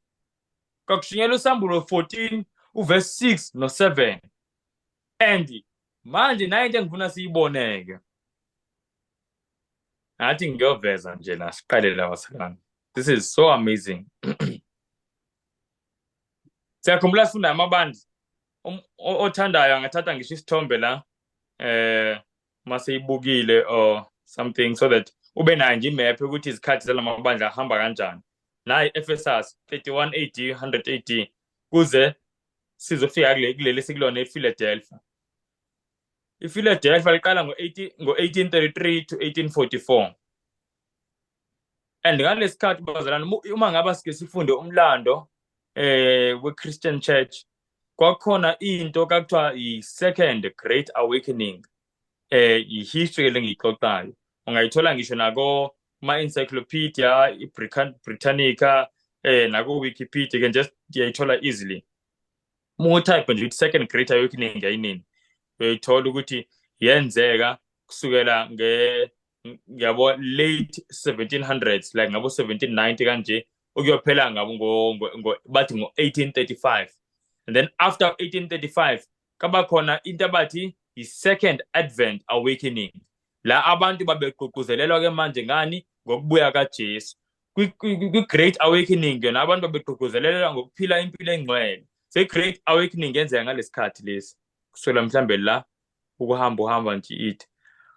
A: Kakushunyayelwa uSambulo 14 uverse 6 no-7. And manje nayo into engifuna siyiboneke. Ngathi ngiyoveza nje la siqale la bazalwane. This is so amazing. Siyakhumbula sifunda amabandla othandayo angathatha ngisho isithombe la maseyibukile or something so that ube nayo nje imap ukuthi izikhathi zalamabandla ahamba kanjani. Nayi Ephesus 31 AD 100 AD kuze sizofika kuleli sikulona ePhiladelphia. iPhiladelphia liqala ngo-1833 to 1844. And ngalesikhathi bazalwane uma ngaba sike sifunde umlando we-Christian Church kwakhona into kakuthiwa i-Second Great Awakening. I-history lengiyixoxayo ungayithola ngisho nako ma-encyclopedia i-Britannica nako Wikipedia can just uyayithola easily. Type nje Second Great Awakening yayinini uyayithola ukuthi yenzeka kusukela ngabo late 1700s like ngabo 1790 kanje ukuyophela ngabo bathi ngo-1835. And then after 1835 kaba khona into abathi i-Second Advent Awakening la abantu babegqugquzelelwa ke manje ngani ngokubuya kaJesu. Kwi-Great Awakening yona abantu babegqugquzelelwa ngokuphila impilo engcwele. Se-Great Awakening yenzeka ngalesikhathi lesi kusukela mhlambe la uhamba nje ithi.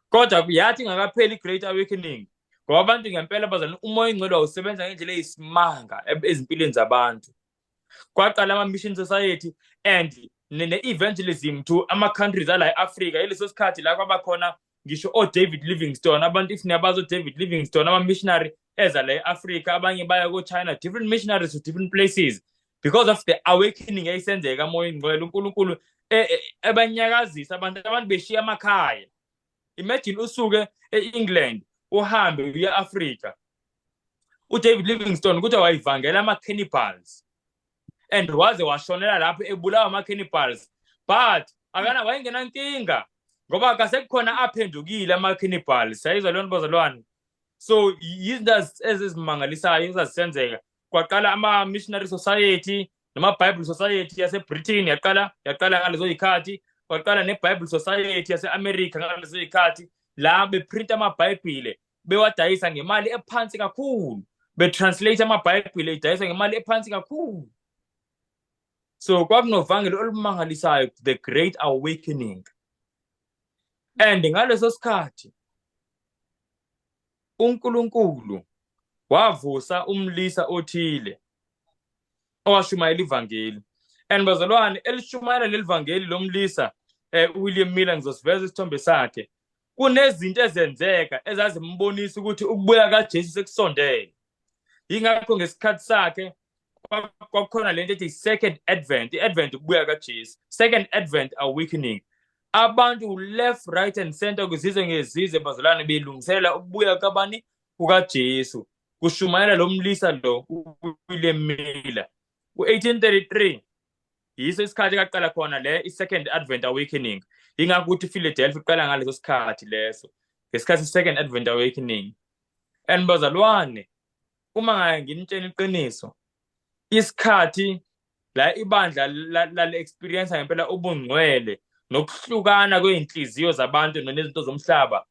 A: Kodwa yathi ngakapheli i-Great Awakening ngoba abantu ngempela bazalwane umoya ingcwele wawusebenza ngendlela eyisimanga ezimpilweni zabantu. Kwaqala ama-mission society and ne-evangelism to ama-countries ala e-Africa yeleso sikhathi la kwabakhona ngisho o-David Livingstone. Abantu if niyabazi o-David Livingstone ama-missionary eza la e-Africa abanye baya ko-China, different missionaries to different places because of the awakening eyayisenzeka moya ingcwele. uNkulunkulu ebanyakazisa abantu beshiya amakhaya. Imagine usuke e-England uhambe uye e-Africa. uDavid Livingstone kuthiwa wayivangela ama-cannibals and waze washonela lapho ebulawa ama-cannibals, but wayengenankinga ngoba akasekukhona aphendukile ama-cannibals. Sayizwa leyo nto bazalwane. So izinto ezizimangalisayo ezazisenzeka. Kwaqala ama-missionary society nama-Bible Society yaseBritain yaqala ngalezo yikhathi. Kwaqala ne-Bible Society yase-America ngalezo yikhathi la beprinta amabhayibhile bewadayisa ngemali ephansi kakhulu, betranslate amabhayibhile idayisa ngemali ephansi kakhulu. So kwakunovangelo olumangalisayo, the Great Awakening. And ngaleso sikhathi uNkulunkulu wavusa umlisa othile owashumayela ivangeli. And bazalwane elishumayela leli vangeli lomlisa William Miller ngizosiveza isithombe sakhe. Kunezinto ezenzeka ezazimbonisa ukuthi ukubuya kaJesu sekusondele. Yingakho ngesikhathi sakhe kwakhona lento ethi Second Advent, i-Advent ukubuya kaJesu, Second Advent Awakening. Abantu left right and center kuzizwe ngezizwe bazalwane belungiselela ukubuya kabani kukaJesu. Kushumayela lo mlisa lo William Miller. Ku-1833 yiso isikhathi kaqala khona le i-Second Advent Awakening. Yingakho ukuthi iPhiladelphia iqala ngaleso sikhathi leso, ngesikhathi i-Second Advent Awakening. And bazalwane uma ngake nginitshela iqiniso, isikhathi la ibandla lale experience ngempela ubungcwele nokuhlukana kwey'nhliziyo zabantu nezinto zomhlaba.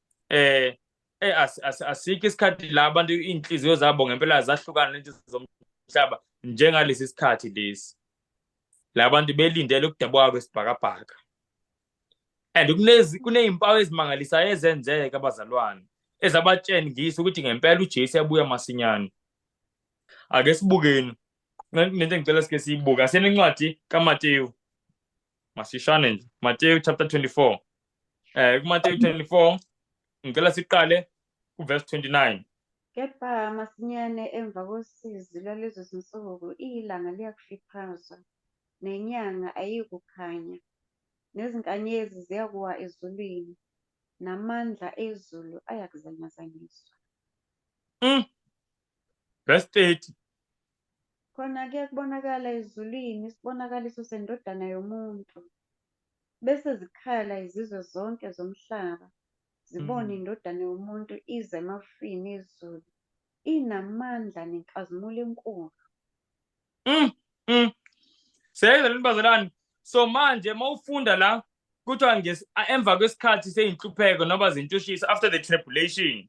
A: Asikho isikhathi la abantu iy'nhliziyo zabo ngempela zahlukana nezinto zomhlaba njengalesi sikhathi lesi. La bantu belindele ukudabuka kwesibhakabhaka. And kuney'mpawu ezimangalisayo ezenzeka abazalwane ezabatshengisa ukuthi ngempela uJesu yabuya masinyane. Ake sibukeni nento engicela sike siyibuka senencwadi kaMateyu. Masishane nje, Mateyu chapter 24. KuMateyu 24 ngicela siqale kuverse 29.
B: Kepha masinyane emva kosizi lwalezo zinsuku ilanga liyakufiphaza, nenyanga ayikukhanya, nezinkanyezi ziyakuwa ezulwini, namandla ezulu ayakuzanyazanyiswa.
A: Verse 30.
B: Khona-ke kubonakala ezulwini isibonakaliso sendodana yomuntu, bese zikhala izizwe zonke zomhlaba, zibone indodana yomuntu ize emafini ezulu inamandla nenkazimulo enkulu.
A: Siyayizwa leli bazalwane. So manje mawufunda la kuthiwa emva kwesikhathi seyinhlupheko noma zintshushiso, after the tribulation,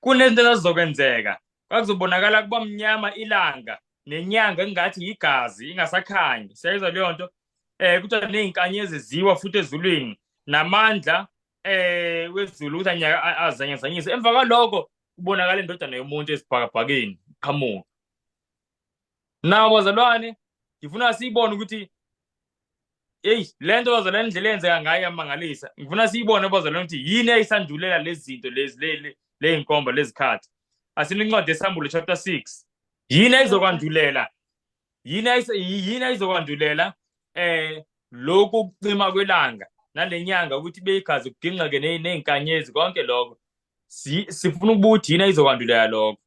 A: kunezinto ezizokwenzeka. Kwakuzobonakala kuba mnyama ilanga nenyanga engathi igazi ingasakhanyi. Siyayizwa leyo nto. Kuthiwa nezinkanyezi ziwa futhi ezulwini namandla wezulu ukuthi anyaka azanyazanyise. Emva kwaloko kubonakala indodana yomuntu esibhakabhakeni qhamuka. Nawo bazalwane, ngifuna siyibone ukuthi lento bazalwane indlela eyenzeka ngayo yamangalisa. Ngifuna siyibone bazalwane ukuthi yini eyisandulela lezi zinto lezi ley'nkomba lezikhathi. Asincwadi yesambulo chapter 6. Yini eyizokwandulela? Yini eyizokwandulela lokhu ukucima kwelanga nalenyanga ukuthi beyigazi kudingeke nezinkanyezi konke lokho. Sifuna ukuthi yini eyizokwandulela lokho.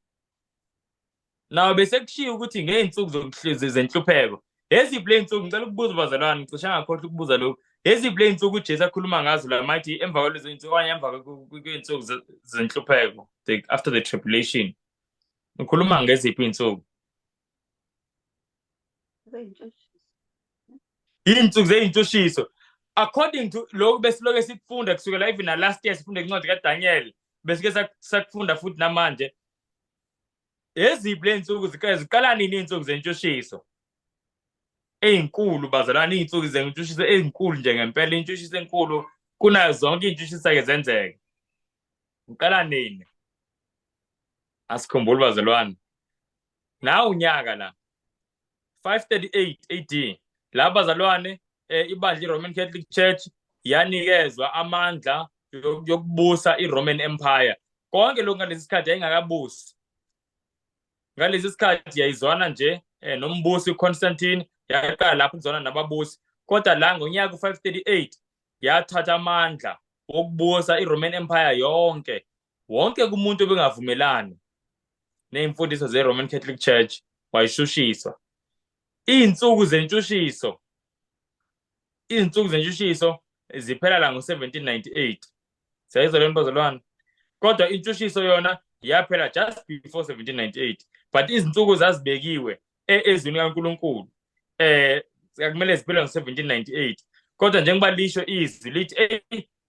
A: Nawo bese kushiya ukuthi ngey'nsuku zenhlupheko. Eziphi ley'nsuku? Ngicela ukubuza bazalwane, ngicishe ngakhohlwa ukubuza lokhu. Eziphi ley'nsuku uJesu akhuluma ngazo la mighty emva kwalezo zinsuku okanye emva kwey'nsuku zenhlupheko, after the tribulation? Ukhuluma ngeziphi iy'nsuku? Iy'nsuku zey'ntshushiso. According to lokhu besiloke sikufunda kusukela even na last year sifunde incwadi kaDaniel, besike sakufunda futhi namanje. Eziphi ley'nsuku ziqala nini iy'nsuku zentshushiso ey'nkulu bazalwane? Iy'nsuku zentshushiso ey'nkulu nje ngempela, intshushiso enkulu kunayo zonke iy'ntshushiso ake zenzeka. Ngiqala nini? Asikhumbule bazalwane. Nawu unyaka la 538 AD la bazalwane, ibandla iRoman Catholic Church yanikezwa amandla yokubusa iRoman Empire. Konke lokhu ngalesi sikhathi yayingakabusi. Ngalesi sikhathi yayizwana nje nombusi uConstantine, yaqala lapho ukuzwana nababusi. Kodwa la ngonyaka u538 yathatha amandla wokubusa iRoman Empire yonke. Wonke kumuntu obengavumelani nezimfundiso zeRoman Catholic Church wayishushiswa. Iy'nsuku zentshushiso ziphela la ngo1798. Siyayizwa lento bazalwane. Kodwa intshushiso yona yaphela just before 1798, but izinsuku zazibekiwe ezwini kaNkulunkulu kumele ziphele ngo1798. Kodwa njengoba lisho izwi lithi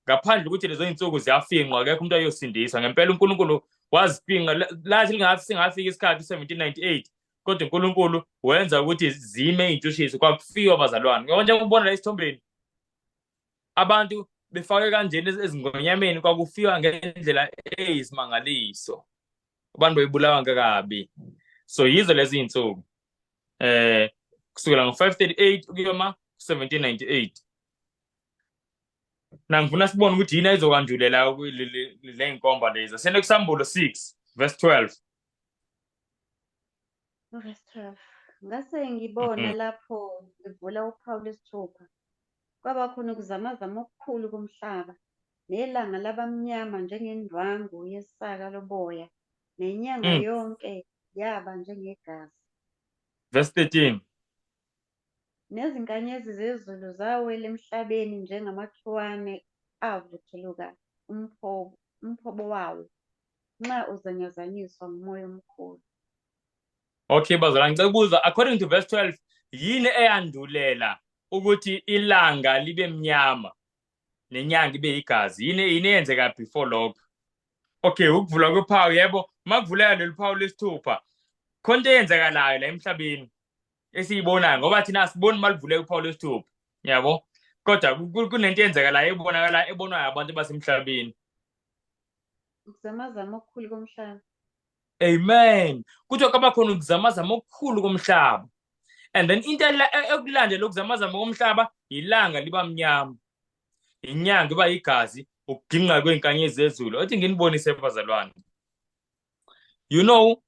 A: ngaphandle ukuthi lezo iy'nsuku ziyafinqwa akekho umuntu ayosindiswa. Ngempela uNkulunkulu wazifinqa, lathi singafika isikhathi 1798, kodwa uNkulunkulu wenza ukuthi zime iy'ntshushiso. Kwakufiwa bazalwane, njengoba ubona la esithombeni abantu befake kanjeni ezingonyameni, kwakufiwa ngendlela eyisimangaliso. Abantu bebulawa kabi. So yizo lezi iy'nsuku kusukela ngo538 ukuyoma 1798. Na ngifuna sibone ukuthi yini ayizokwandulela ley'nkomba lezi. Sene kusambulo 6 verse 12.
B: Verse 12. Ngase ngibona lapho ngivula uphawu lesithupha, kwaba khona ukuzamazama okukhulu komhlaba, nelanga labamnyama njengendwangu yesaka loboya, nenyanga yonke yaba njengegazi.
A: Verse 13.
B: Nezinkanyezi zezulu zawela emhlabeni njengamakhiwane avuthuluka umphobo wawo nxa uzanyazanyiswa ngumoya omkhulu.
A: Okay bazalwane, ngicela ukubuza, according to verse 12, yini eyandulela ukuthi ilanga libe mnyama nenyanga ibe igazi? Yini eyenzeka before lokho? Okay, ukuvula kwephawu, yebo, makuvuleka leli phawu lesithupha khonto eyenzekalayo la emhlabeni esiyibonayo, ngoba thina asiboni malivuleka uphawu lesithupha, yabo. Kodwa kunento eyenzekalayo ebonwayo abantu basemhlabeni.
B: Ukuzamazama okukhulu komhlaba.
A: Amen. Kuthiwa kwaba khona ukuzamazama okukhulu komhlaba. And then into ekulandela ukuzamazama komhlaba, ilanga liba mnyama, inyanga iba igazi, ukuginqa kwey'nkanyezi zezulu. Othi nginibonise bazalwane, you know,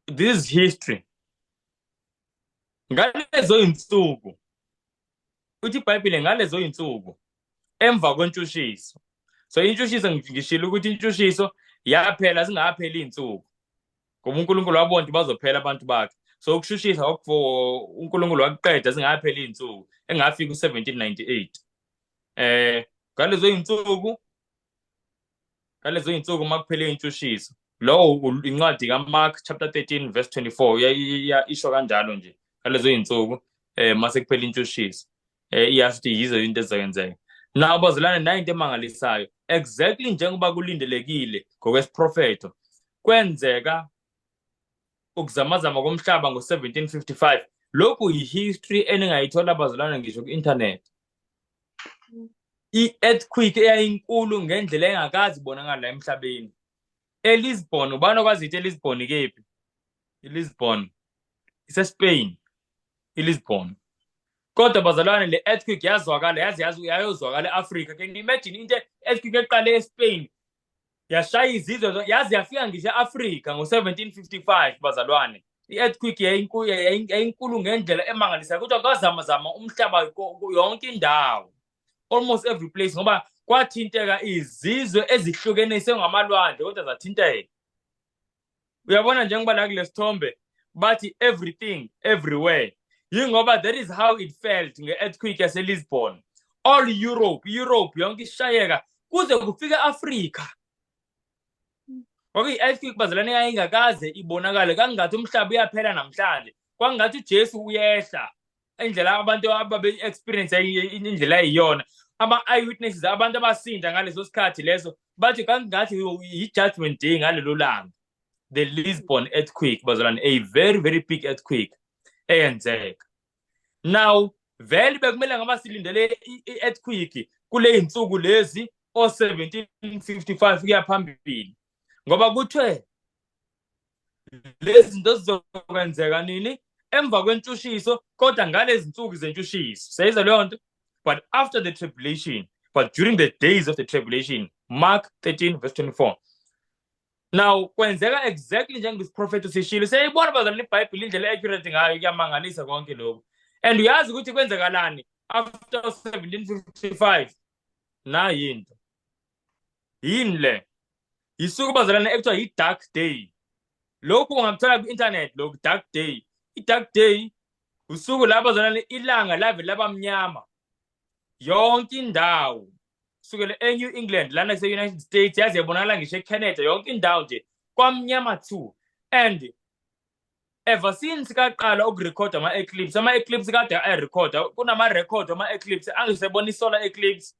A: this history ngalezo iy'nsuku, uthi iBhayibheli ngalezo iy'nsuku emva kwentshushiso. So intshushiso ngishilo ukuthi intshushiso yaphela zingakapheli iy'nsuku, ngoba uNkulunkulu wabona ukuthi bazophela abantu bakhe. So ukushushisa uNkulunkulu wakuqeda zingakapheli iy'nsuku, engafika u1798. ngalezo iy'nsuku makuphele intshushiso. Lo incwadi kaMark chapter 13 verse 24 isho kanjalo nje ngalezo iy'nsuku mase kuphela intshushiso. Iyasho ukuthi yizo into ezokwenzeka. Naw bazalwane, nayinto emangalisayo, exactly njengoba kulindelekile ngokwesiprofetho, kwenzeka ukuzamazama komhlaba ngo-1755. Lokhu yi-history eningayithola bazalwane ngisho ku-internet. I-earthquake eyayinkulu ngendlela engakazi ibonakala la emhlabeni. ELisbon, ubani okwazi ukuthi eLisbon ikephi? ILisbon ise-Spain, iLisbon. Kodwa bazalwane, le earthquake yayozwakala e-Afrika. Can you imagine into earthquake eqale eSpain yashaya izizwe yaze yafika ngisho e-Afrika ngo-1755 bazalwane. I-earthquake yayinkulu ngendlela emangalisayo, kodwa kwazamazama umhlaba yonke indawo, almost every place, ngoba kwathinteka izizwe ezihlukene sengamalwandle kodwa zathinteka. Uyabona njengoba la kule sithombe bathi everything everywhere. Yingoba that is how it felt nge-earthquake yase-Lisbon. All Europe yonke ishayeka kuze kufike e-Afrika. Ngoba i-earthquake bazalwane yayingakaze ibonakale, kangathi umhlaba uyaphela namhlanje, kwangathi uJesu uyehla. Indlela abantu ababe-experience indlela eyiyona, ama-eyewitnesses, abantu abasinda ngaleso sikhathi leso, bathi kangathi yi-judgment day ngalelo langa. The Lisbon earthquake bazalwane, a very very big earthquake eyenzeka. Now vele bekumele ngaba silindele i-earthquake kule iy'nsuku lezi o-1755 kuya phambili, ngoba kuthiwe lezi zinto zizokwenzeka nini? Emva kwentshushiso, kodwa ngalezi nsuku zentshushiso. Sayizwa leyo nto? But after the tribulation, but during the days of the tribulation. Mark 13 verse 24. Now kwenzeka exactly njengesiprofetho sishilo. Siyayibona bazalwane iBhayibheli indlela accurate ngayo, kuyamangalisa konke lokho. And uyazi ukuthi kwenzekalani after 1755? Nayi into yini le yisuku bazalwane ekuthiwa yi-dark day. Lokhu ungakuthola ku-internet, lokhu dark day. I-dark day usuku la bazalwane ilanga lave labamnyama yonke indawo, kusukela e-New England lana kuse-United States yaze yabonakala ngisho eCanada, yonke indawo nje kwamnyama too. And ever since kaqala ukurekhoda ama-eclipse kade ayirekhoda, kunama-record ama-eclipse angisebona i-solar eclipse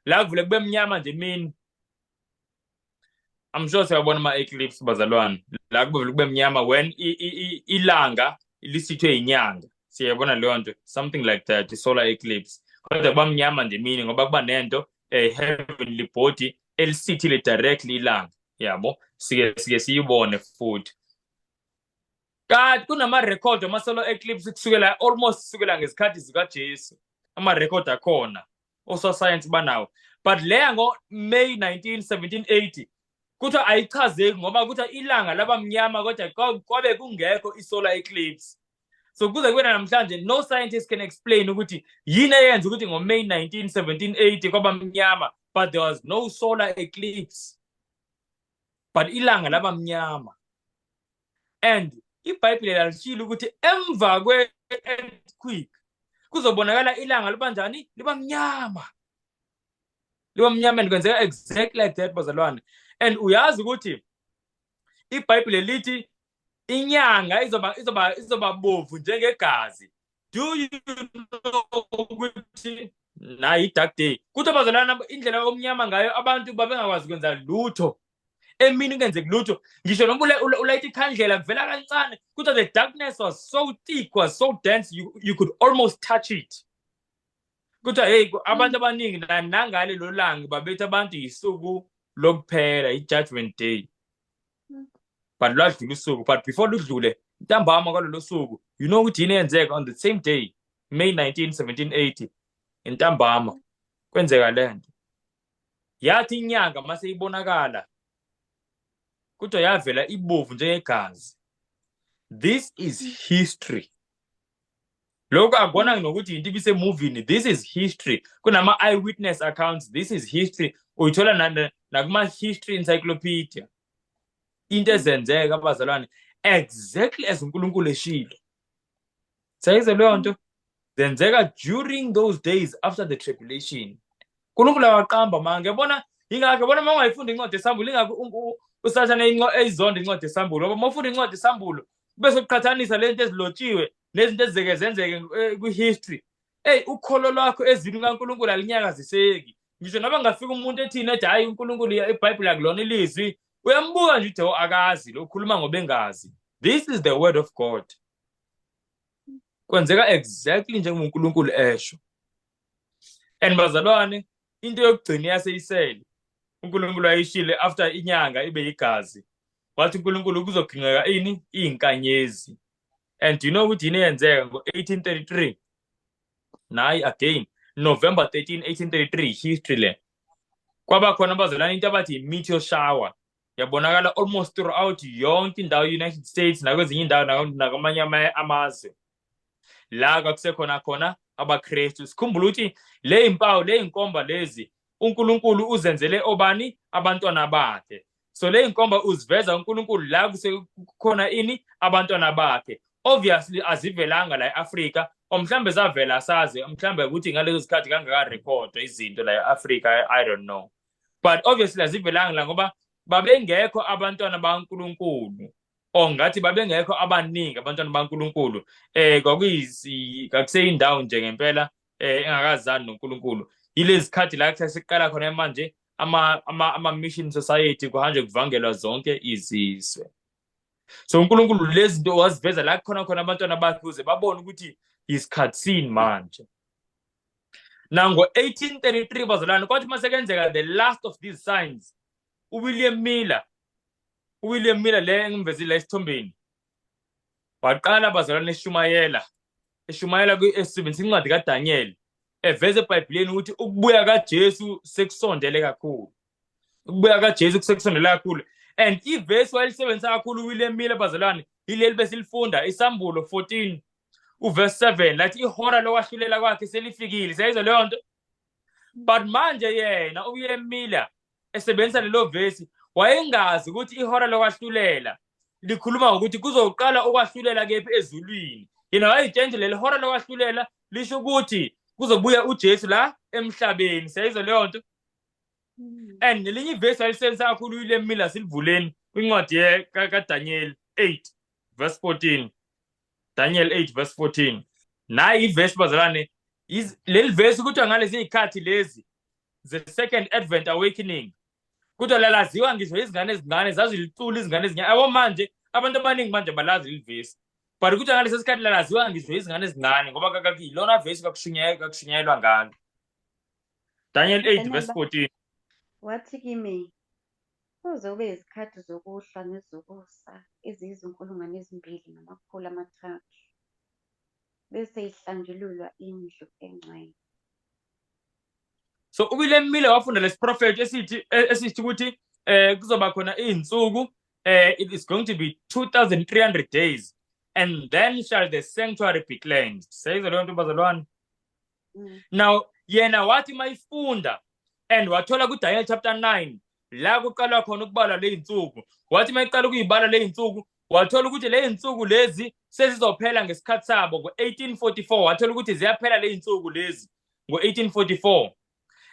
A: la kuvule kube mnyama nje emini. I'm sure siyabona ama-eclipse bazalwane la kuvule kube mnyama when ilanga lisithwe inyanga. Siyabona leyo nto, something like that, i-solar eclipse. Kodwa kuba mnyama nje emini ngoba kuba nento heavenly body elisithile directly ilanga, yabo, sike siyibone futhi. Kanti kunama-record ama-solar eclipse kusukela ngesikhathi zikaJesu. Ama-record akhona ososayensi banawo, but leya ngo-May 19, 1780 kuthiwa ayichazeki ngoba kuthiwa ilanga laba mnyama kodwa kwabe kungekho i-solar eclipse. So kuze kube namhlanje no scientist can explain ukuthi yini eyenza ukuthi ngo-May 19, 1780 kwaba mnyama, but there was no solar eclipse, but ilanga laba mnyama. And iBhayibheli lishilo ukuthi emva kwe-earthquake kuzobonakala ilanga liba njani? Liba mnyama. And kwenzeka exactly like that bazalwane. And uyazi ukuthi iBhayibheli lithi inyanga izoba bovu njengegazi. Do you know ukuthi nayi dark day? Kuthi bazalwane indlela yomnyama ngayo abantu babengakwazi ukwenza lutho. Emini kungenzeki lutho. Ngisho noma ulayitha ikhandlela kuvela kancane, kuthi the darkness was so thick, was so dense, you could almost touch it. Kuthi hey abantu abaningi nangale lo langa babethi abantu yisuku lokuphela, i-judgment day. But lwadlula usuku, but before ludlule ntambama kwalolo suku, you know ukuthi yini yenzeka on the same day, May 19, 1780, intambama kwenzeka lento. Yathi inyanga mase ibonakala kuthiwa yavela ibovu njengegazi. This is history. Lokho akubona nokuthi into ibisemovini. This is history. Kunama eyewitness accounts. This is history. Uyithola nakuma history encyclopedia. Into ezenzeka abazalwane exactly as uNkulunkulu eshilo. Sayizwa leyo nto zenzeka during those days after the tribulation. uNkulunkulu awaqamba manje yabona ingakho yabona uma ungayifunda incwadi esambulo ingakho usathane eyizonda incwadi esambulo ngoba uma ufunda incwadi esambulo bese uqhathanisa lento ezilotshiwe nezinto ezizeke zenzeke kwi-history ukholo lwakho ezwini kaNkulunkulu alinyakaziseki ngisho noma ngafika umuntu ethini ethi hayi uNkulunkulu iBhayibheli akulona ilizwi uyambuka nje uthi akazi lo ukhuluma ngoba engazi. This is the word of God. Kwenzeka exactly njengoba uNkulunkulu esho. And bazalwane into yokugcina yaseyisele uNkulunkulu ayishile after inyanga ibe igazi wathi uNkulunkulu kuzogcineka ini izinkanyezi. And do you know ukuthi yini yenzeka ngo-1833 nayi again November 13 1833 history le kwaba khona bazalwane into abathi meteor shower yabonakala almost throughout yonke indawo United States nakwezinye indawo nakwamanye amazwe la kwakusekhona khona abaKristu. Sikhumbula ukuthi le impawu le inkomba lezi uNkulunkulu uzenzele obani abantwana bakhe. So le inkomba uziveza uNkulunkulu la kusekhona ini abantwana bakhe. Obviously azivelanga la eAfrika mhlambe zavela sazi mhlambe ukuthi ngalezo sikhathi kangaka record izinto la eAfrika I don't know. But obviously azivelanga la ngoba babengekho abantwana baNkulunkulu ngathi babengekho abaningi abantwana baNkulunkulu kwakuseyindawo nje ngempela engakazani noNkulunkulu. Yilezi sikhathi la siqala khona manje ama mission society kuhanje kuvangelwa zonke izizwe. So uNkulunkulu lezi zinto waziveza la khona abantwana bakhe kuze babone ukuthi isikhatsini manje. Now ngo-1833 bazalwane kwathi masekenzeka the last of these signs uWilliam Miller le engimvezile esithombeni waqala bazalwane eshumayela ku-7 incwadi kaDaniel eveze eBhayibhelini ukuthi ukubuya kaJesu sekusondele kakhulu. Ukubuya kaJesu kusekusondele kakhulu. And ivesi wayisebenzisa kakhulu uWilliam Miller bazalwane yileli besilifunda isambulo 14 uverse 7 lathi ihora lokwahlulela kwakhe selifikile. Sayizwa leyo nto. But manje yena uWilliam Miller esebenzisa lelo vesi wayengazi ukuthi ihora lokwahlulela likhuluma ukuthi kuzoqala ukwahlulela kephi ezulwini. Yena wayitshela leli hora lokwahlulela lisho ukuthi kuzobuya uJesu la emhlabeni. Sayizwa leyo nto. And nelinye ivesi walisebenzisa kakhulu uWilliam Miller silivuleni kwincwadi kaDaniel 8 verse 14. Daniel 8 verse 14. Nayi ivesi bazalwane leli vesi kuthiwa ngalezi izikhathi lezi the second advent awakening kuthiwa lalaziwa ngisho izingane zazilitula izingane ezincane. Abo manje abantu abaningi manje balazi leli vesi but kuthiwa ngalesi sikhathi lalaziwa ngisho izingane ezincane ngoba kakilona vesi kwakushunyayelwa ngalo. Daniel 8 verse 14.
B: Wathi kimi kuzobe izikhathi zokuhla nezokusa eziyizinkulungwane ezimbili namakhulu amathathu bese ihlanjululwa indlu engcwele.
A: So uWilliam Miller wafunda lesi prophet esithi ukuthi kuzoba khona izinsuku it is going to be 2300 days and then shall the sanctuary be cleansed. Sayizwa leyo nto bazalwane. Now yena wathi mayifunda and wathola kuDaniel chapter 9 la kuqala khona ukubala le insuku. Wathi mayiqala ukuyibala le insuku wathola ukuthi le insuku lezi sezizophela ngesikhathi sabo ngo-1844. Wathola ukuthi ziyaphela le insuku lezi ngo-1844.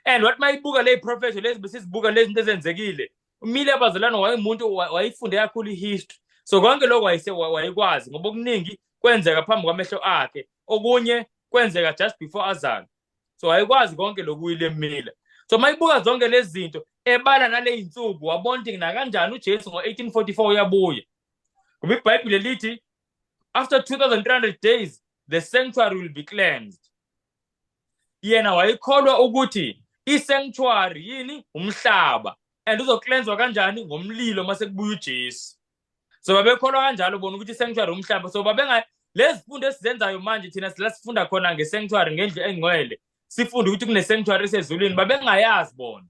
A: And wathi mayibuka le prophet lezi besizibuka lezi zinto ezenzekile. Umile abazalwane wayemuntu wayifunde kakhulu ihistory. So konke lokho wayekwazi ngoba okuningi kwenzeka phambi kwamehlo akhe. Okunye kwenzeka just before azalwe. So wayekwazi konke lokhu William Miller. So mayibuka zonke lezi zinto ebala nale insuku wabona ukuthi na kanjani uJesu ngo-1844 uyabuya. Ngoba iBhayibheli lithi after 2300 days the sanctuary will be cleansed. Yena wayekholwa ukuthi i-sanctuary yini umhlaba and uzocleanswa kanjani ngomlilo mase kubuya uJesu. So babekholwa kanjalo bona ukuthi i-sanctuary umhlaba. So lezi zifundo esizenzayo manje thina silasifunda khona nge-sanctuary ngendlu engcwele. Sifunde ukuthi kune sanctuary esezulwini babengayazi bona.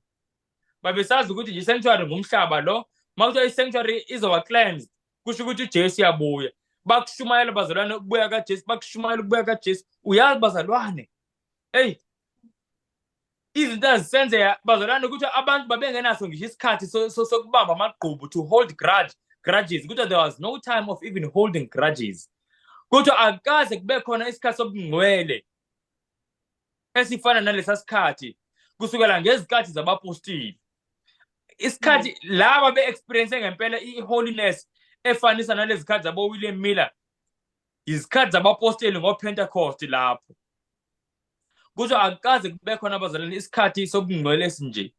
A: Babesazi ukuthi nje sanctuary ngumhlaba lo mawuthiwa i-sanctuary izoba cleansed kusho ukuthi uJesu uyabuya. Bakushumayela bazalwane ukubuya kaJesu bakushumayela ukubuya kaJesu. Uyazi bazalwane izinto azisenzeka bazalwane ukuthi abantu babengenaso ngisho isikhathi sokubamba amagqubu to hold grudges ukuthi there was no time of even holding grudges. Ukuthi akaze kube khona isikhathi sobungcwele esifana nalesa sikhathi kusukela ngezikhathi zabapostoli. Isikhathi laba be-experience ngempela i-holiness efanisa nalezi zikhathi zabo William Miller, izikhathi zabapostoli ngoPentecost lapho. Kusho akukaze kube khona abazalwane isikhathi sobungcwele esinje.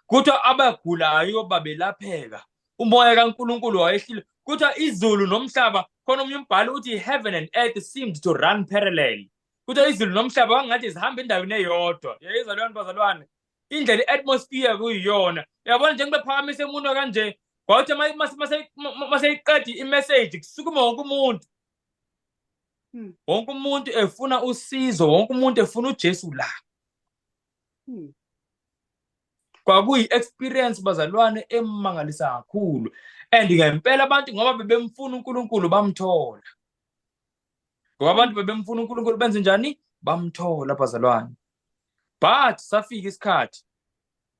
A: Kuthiwa abagulayo babelapheka, umoya kaNkulunkulu wayehlile. Kuthiwa izulu nomhlaba, khona omunye umbhalo uthi heaven and earth seemed to run parallel. Kuthiwa izulu nomhlaba wangathi zihamba endaweni eyodwa. Yayizalwane bazalwane, indlela i-atmosphere kuyiyona. Uyabona nje ngibephakamise umuntu kanje, kwathi maseyiqedi i-message kusukuma wonke umuntu. Wonke umuntu efuna usizo, wonke umuntu efuna uJesu la. Kwakuyi-experience bazalwane emangalisa kakhulu. And ngempela abantu ngoba bebemfuna uNkulunkulu bamthola. Ngoba abantu bebemfuna uNkulunkulu benze njani? Bamthola bazalwane. But safika isikhathi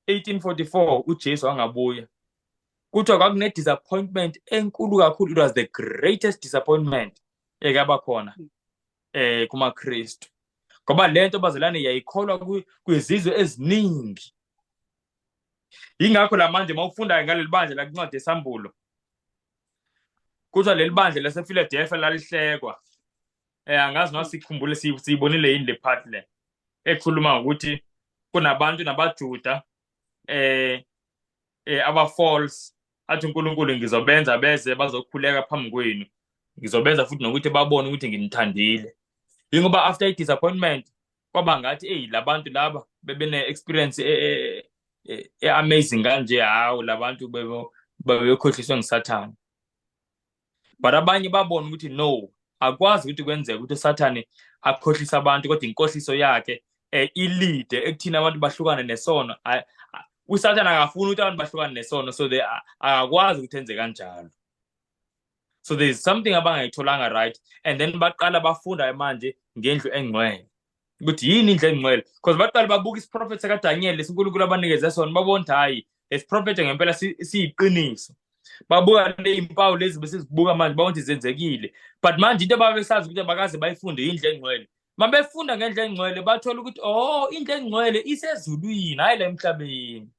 A: 1844 uJesu angabuya. Kuthiwa kwakune disappointment enkulu kakhulu. It was the greatest disappointment ekaba khona kumaKristu. Ngoba lento bazalwane yayikholwa kwizizwe eziningi. Ingakho lamanje mawufunda ngaleli bandla la kuncwadi esambulo, kuthiwa leli bandla lasePhiladelphia lalihlekwa. Angazi noma sikhumbule siyibonile yini le part le ekhuluma ukuthi kunabantu nabaJuda aba-false athi uNkulunkulu ngizobenza beze bazokhuleka phambi kwenu, ngizobenza futhi nokuthi babone ukuthi nginithandile. Yingoba after i-disappointment kwaba ngathi labantu laba bebene-experience amazing kanje, hawu labantu bebekhohliswe nguSathane. But abanye babona ukuthi no, akwazi ukuthi kwenzeke ukuthi uSathane akhohlisa abantu, kodwa inkohliso yakhe ilide ekuthina abantu bahlukane nesono. uSathane akafuni ukuthi abantu bahlukane nesono, so they akakwazi ukuthi enze kanjalo. So there is something abangayitholanga right, and then baqala bafunda manje ngendlu engcwele ukuthi yini indlu engcwele, because baqala babuka isiprofethi kaDaniel lesiNkulunkulu abanikeze sona, babona hayi lesiprofethi ngempela siyiqiniso. Babuka le impawu lezi bese sibuka manje babona ukuthi zenzekile. But manje into ababesazi ukuthi abakaze bayifunde indlu engcwele, mabefunda ngendlu engcwele bathola ukuthi indlu engcwele isezulwini hayi la emhlabeni.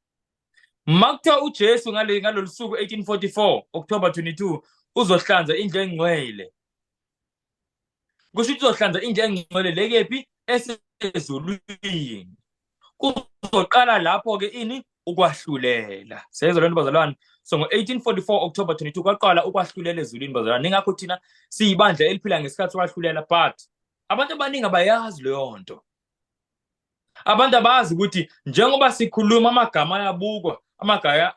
A: Makuthiwa uJesu ngalolu suku 1844 October 22 uzohlanza indlu engcwele, kusho ukuthi uzohlanza indlu engcwele lekephi? Esezulwini. Kuzoqala lapho ke ini? Ukwahlulela. Sezwe lento bazalwane. So ngo-1844 October 22 kwaqala ukwahlulela ezulwini bazalwane. Ingakho thina siyibandla eliphila ngesikhathi sokwahlulela, but abantu abaningi abayazi leyo nto. Abantu abazi ukuthi njengoba sikhuluma amagama ayabukwa,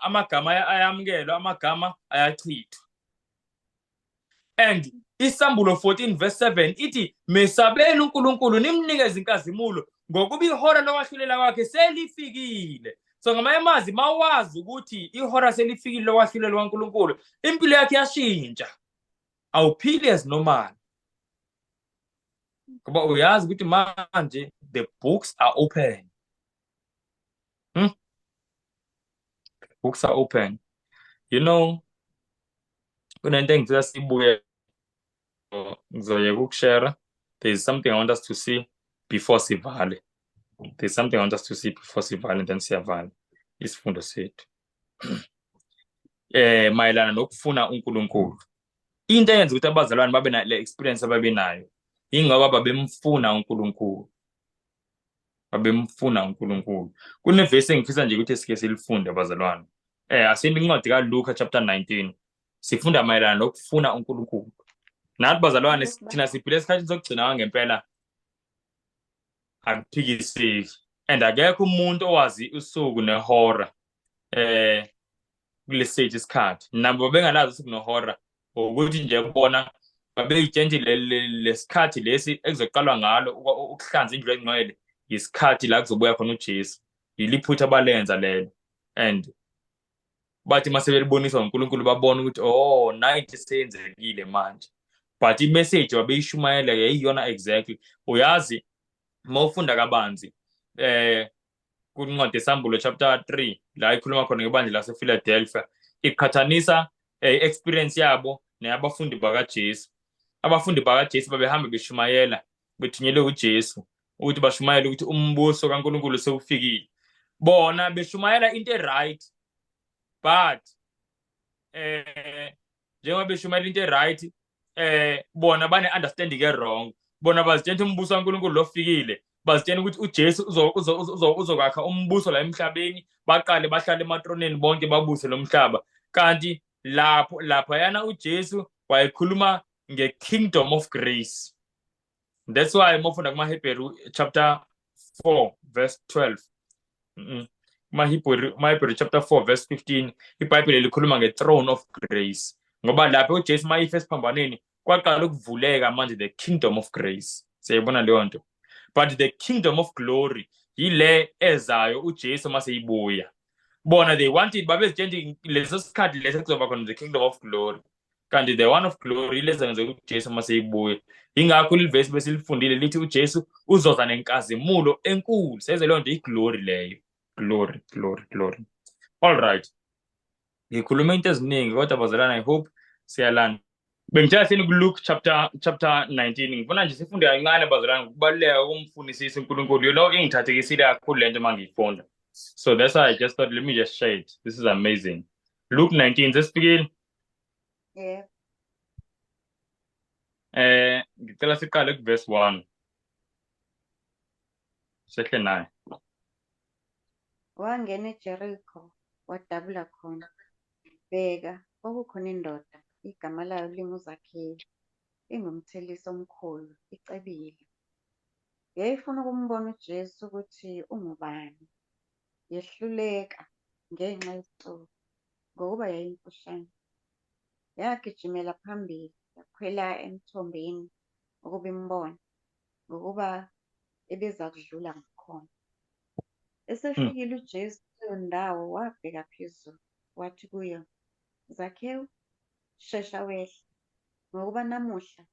A: amagama ayamukelwa, amagama ayachithwa. And Isambulo 14 verse 7 ithi mesabeni uNkulunkulu nimnikeze inkazimulo ngokuba ihora lokwahlulela kwakhe selifikile. So ngamanye amazwi mawazi ukuthi ihora selifikile lokwahlulela kwaNkulunkulu, impilo yakhe yashintsha. Awuphili as normal. Ngoba uyazi ukuthi manje the books are open. Books are open. You know, kunento engicela sibuye ngizoyeka ukushare. There is something I want us to see before sivale. There's something I want us to see before sivale and then siyavala isifundo sethu. Mayelana nokufuna uNkulunkulu. Into eyenza ukuthi abazalwane babe na le experience ababenayo ingoba babemfuna uNkulunkulu. Babemfuna uNkulunkulu. Kunevesi engifisa nje ukuthi sike silifunde abazalwane. Asinde incwadi kaLuka chapter 19. Sifunda mayelana nokufuna uNkulunkulu. Nathi bazalwane thina siphile esikhathini sokugcina ngempela akuphikiseki, and akekho umuntu owazi usuku nehora kulesithi isikhathi. Nabo bengalazi usuku nehora ukuthi nje kubona babeyitshentshile lesikhathi lesi ekuzoqalwa ngalo ukuhlanza indlu engcwele, isikhathi la kuzobuya khona uJesu. Yiliphutha balenza lelo, and bathi mase beliboniswa uNkulunkulu babona ukuthi nayi senzekile manje. But imessage wabeyishumayela yayiyona exactly. Uyazi mawufunda kabanzi kuncwadi esambulo chapter 3 la ikhuluma khona ngebandla lasePhiladelphia, iqhathanisa experience yabo neyabafundi bakaJesu. Abafundi bakaJesu babehamba beshumayela bethunyelwe uJesu ukuthi bashumayele ukuthi umbuso kaNkulunkulu sewufikile. bona beshumayela into right, but njengoba beshumayela into right, bona bane-understanding wrong. Bona bazitshela umbuso kaNkulunkulu lofikile, bazitshela ukuthi uJesu uzokwakha umbuso la emhlabeni, baqale bahlale ematroneni bonke babuse lo mhlaba. Kanti laphayana uJesu wayekhuluma nge-kingdom of grace. That's why mofunda kumaHebheru chapter 4 verse 12. MaHebheru chapter 4 verse 15, iBhayibheli likhuluma nge-throne of grace. Ngoba lapho uJesu mayife esiphambanweni kwaqala ukuvuleka manje the kingdom of grace. Siyayibona leyo nto. But the kingdom of glory yile ezayo uJesu maseyibuya. Bona they wanted babezitshela leso sikhathi leso kuzoba khona the kingdom of glory. Kanti the one of glory ileza nje uJesu maseyibuya. Ingakho livesi besilifundile lithi uJesu uzoza nenkazimulo enkulu. Seze leyo nto iglory leyo. Glory, glory, glory. All right. Ngikhuluma into eziningi kodwa bazalana, I hope siyalana. Bengitshela sini kuLuke chapter 19. Ngifuna nje sifunde kancane bazalana ukubaluleka kumfunisisa uNkulunkulu. Engithathekisile kakhulu lento mangiyifunda. So that's why I just thought, let me just share it. This is amazing. Luke 19, sesifikile.
B: Yebo.
A: Ngicela siqale kuverse 1. Sehle naye.
B: Wangena eJerikho wadabula khona. Bheka, kwakukhona indoda igama layo linguZakhewu, ingumthelisi omkhulu, icebile. Yayifuna ukumbona uJesu ukuthi ungubani. Yehluleka ngenxa yesixuku, ngokuba yayimfushane. Yagijimela phambili, yakhwela emthombeni ukuba imbone, ngokuba ebeza kudlula ngakhona. Esefikile uJesu kuleyo ndawo, wabheka phezulu, wathi kuye, Zakhewu, shesha wehla, ngokuba namuhla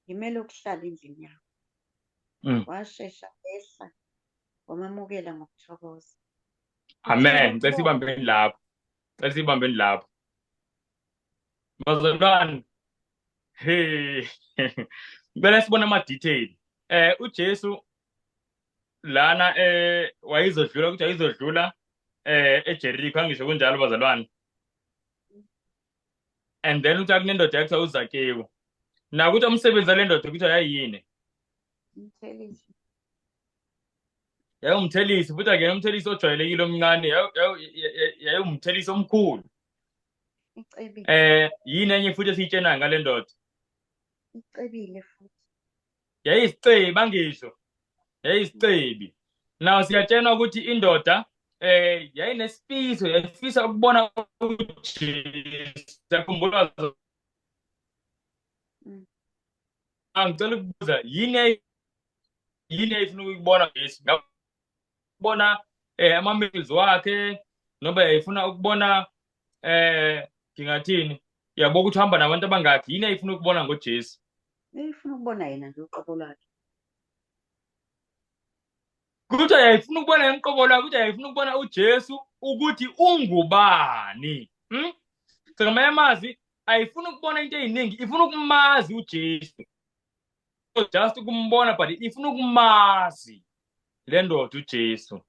B: ngimele ukuhlala endlini yakho. Washesha wehla, wamamukela ngokuthokoza.
A: Amen. Sesibambeni lapho. Bazalwane, hey. Ngicela sibone ama-detail. uJesu lana wayizodlula eJerikho, angisho kunjalo bazalwane. And then uthi akunendoda yakuthiwa uZakhewu. Nakuthi umsebenzi wale ndoda kuthiwa yayini?
B: Umthelisi.
A: Yayumthelisi, futhi akena umthelisi ojwayelekile omncane, yayumthelisi omkhulu.
B: Icebile.
A: Yini enye futhi esiyitshena ngale ndoda?
B: Icebile futhi.
A: Yayisicebi angisho. Yayisicebi. Now siyatshena ukuthi indoda yayinesifiso, yayifisa ukubona uJesu. Yakhumbula angicela ukubuza, yini efuna ukubona uJesu? Ngabona ama-miracles wakhe, noma yayifuna ukubona ngingathini? Yabo ukuthi uhamba nabantu abangakhi, yini ayifuna ukubona ngoJesu?
B: Uyifuna ukubona yena nje uqobo lwakhe.
A: Ukuthi yayifuna ukubona emqobo lwakhe, ukuthi yayifuna ukubona uJesu ukuthi ungubani. Ngamanye amazwi ayifuna ukubona into eziningi, ifuna ukumazi uJesu. Just ukumbona, but ifuna ukumazi le ndoda uJesu.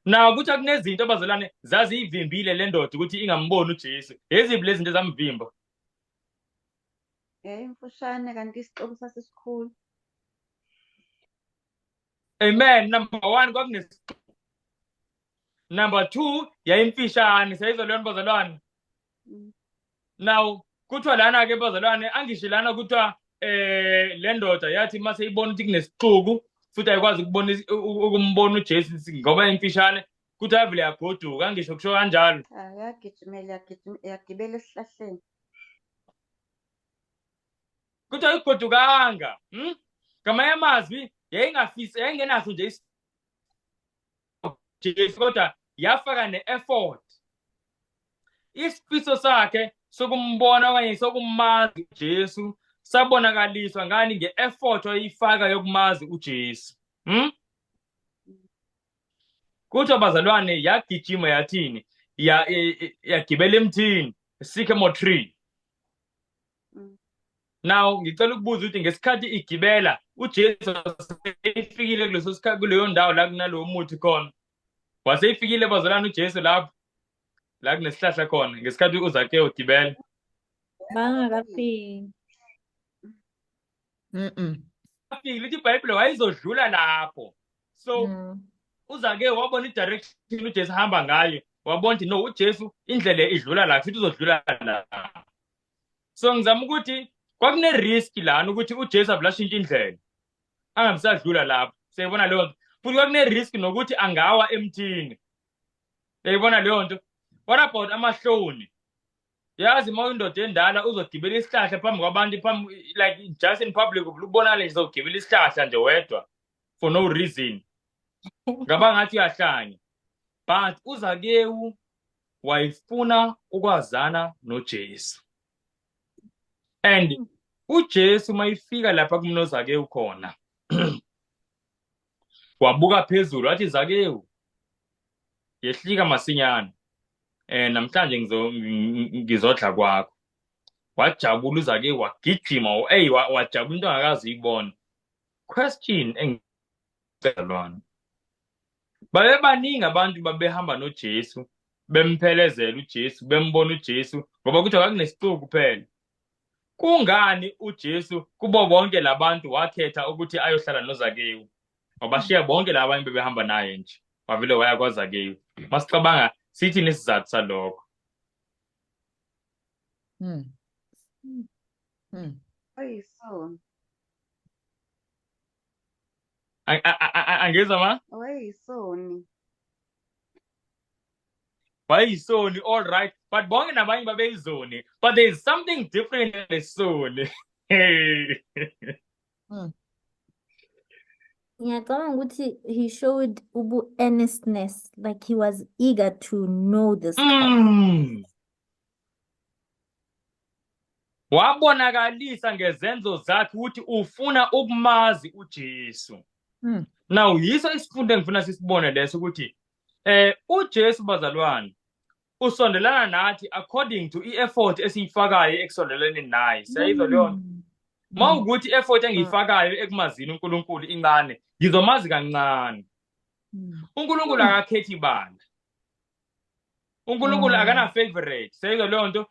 A: Naw ukuthi akunezinto abazalwane zaziyivimbile le ndoda ukuthi ingamboni uJesu. Eziphi lezi zinto ezamvimba?
B: Imfushane kanti isixuku sasesikhulu.
A: Amen. Number 1 kwakunesixuku. Number 2 yayimfishane. Sayizwa leyo bazalwane. Now kuthiwa lana ke bazalwane, angisho lana kuthiwa le ndoda yathi mase ibona ukuthi kunesixuku futhi ayikwazi ukumbona uJesu ngoba imfishane, kuthi avele yagoduka, angisho kusho kanjalo.
B: Yagijimela yagibela esihlahleni.
A: Kuthi ayigodukanga. Ngamanye amazwi yayingenaso nje Jesu, kodwa yafaka ne-effort. Isifiso sakhe sokumbona okanye sokumazi uJesu sabonakaliswa ngani? Nge-effort ayifaka yokumazi uJesu. Kuthi abazalwane yagijima yathini? Yagibela emthini, sycamore tree. Now ngicela ukubuza ukuthi ngesikhathi igibela uJesu efikile kuleyo ndawo la kunalowo muthi khona. Waseyifikile bazalwane uJesu lapho la kunesihlahla khona ngesikhathi uZakewu ugibela.
C: Bangakafiki.
A: Afike lithi iBhayibheli wayezodlula lapho. So uZakewu wabona i-direction uJesu ahamba ngayo. Wabona ukuthi no, uJesu indlela idlula la futhi uzodlula la. So ngizama ukuthi kwakune risk lana ukuthi uJesu avlashintsha indlela. Angabisadlula lapho. Siyibona leyo nto. Futhi kwakune risk nokuthi angawa emthini. Uyayibona leyo nto. What about amahloni? Yazi uma indoda endala uzogibela isihlahla phambi kwabantu like just in public ubonakala nje uzogibela isihlahla nje wedwa for no reason. Ngaba ngathi uyahlanya. But uZakewu wayefuna ukwazana noJesu. And uJesu mayifika lapha kumnoZakewu khona. Wabuka phezulu wathi Zakewu yehlika masinyana. Namhlanje ngizodla kwakho. Wajabula uZakewu wagijima wajabula into angakazi uyibona. Question engizalwana. Babe baningi abantu babehamba noJesu bemphelezela uJesu bembona uJesu ngoba kuthi akunesixuku kuphela. Kungani uJesu kubo bonke labantu wakhetha ukuthi ayohlala noZakewu? Wabashiya bonke labanye bebehamba naye nje. Wavele waya kwaZakewu. Masicabanga sithi nesizathu salokho.
B: Oyisoni.
A: Angeza ma?
B: Oyisoni.
A: Wayisoni, all right. But bonke nabanye babeyizoni. But there is something different than isoni.
C: Ngiyacabanga ukuthi he showed earnestness, like he was eager to know this guy.
A: Wabonakalisa ngezenzo zakhe ukuthi ufuna ukumazi uJesu. Now yiso isifundo engifuna sisibone leso ukuthi uJesu bazalwane usondelana nathi according to i-effort esiyifakayo ekusondeleni naye. Sayizwa leyo nto. Mawukuthi i-effort engiyifakayo ekumazini uNkulunkulu incane, ngizomazi kancane. uNkulunkulu akakhethi ibala. uNkulunkulu akana favorite. Sayizwa leyo nto.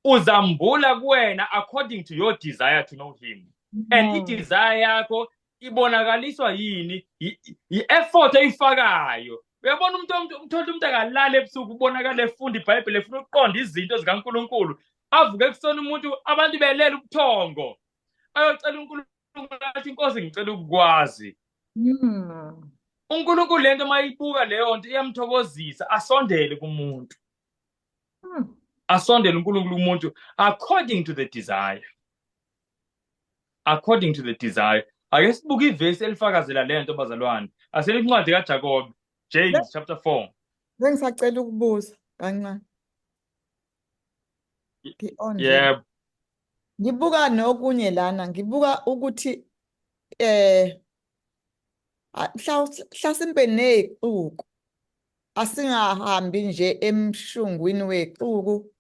A: Uzambula kuwena according to your desire to know him. And i-desire yakho ibonakaliswa yini? I-effort oyifakayo. Uyabona uthola umuntu akalala ebusuku ubonakala efunda iBhayibheli efuna ukuqonda izinto zikaNkulunkulu. Avuke ekusona umuntu abantu belela ubuthongo. Ayocela uNkulunkulu athi Nkosi ngicela ukukwazi. uNkulunkulu lento mayibuka leyo nto iyamthokozisa asondele kumuntu. Asondele uNkulunkulu kumuntu according to the desire. According to the desire. Ake sibuke ivesi elifakazela lento bazalwane. Aselincwadi kaJakobe, James chapter 4.
D: Bengisacela ukubuza kancane.
A: Yebo.
D: Ngibuka nokunye lana, ngibuka ukuthi mhlasimpe nezixuku asingahambi nje emshungwini wexuku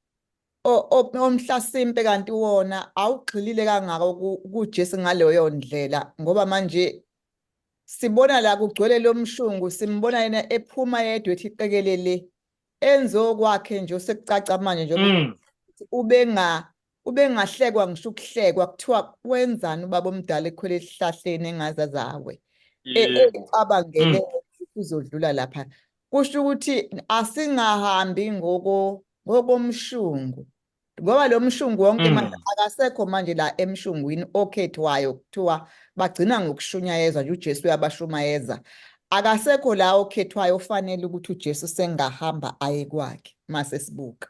D: omhlasimpe kanti wona awugxilile kangako kuJesu ngaleyo ndlela ngoba manje sibona la kugcwele lo mshungu simbona yena ephuma yedwa ethi iqekelele enzo kwakhe nje sekucaca manje nje ubengahlekwa ngisho ukuhlekwa kuthiwa wenzani ubaba omdala ekhwele esihlahleni engazazawe ecabangele uzodlula lapha kusho ukuthi asingahambi ngokomshungu ngoba lo mshungu wonke manje akasekho manje la emshungwini okhethwayo kuthiwa bagcina ngokushunyayezwa nje uJesu uyabashumayeza akasekho la okhethwayo ofanele ukuthi uJesu sengahamba aye kwakhe mase sibuka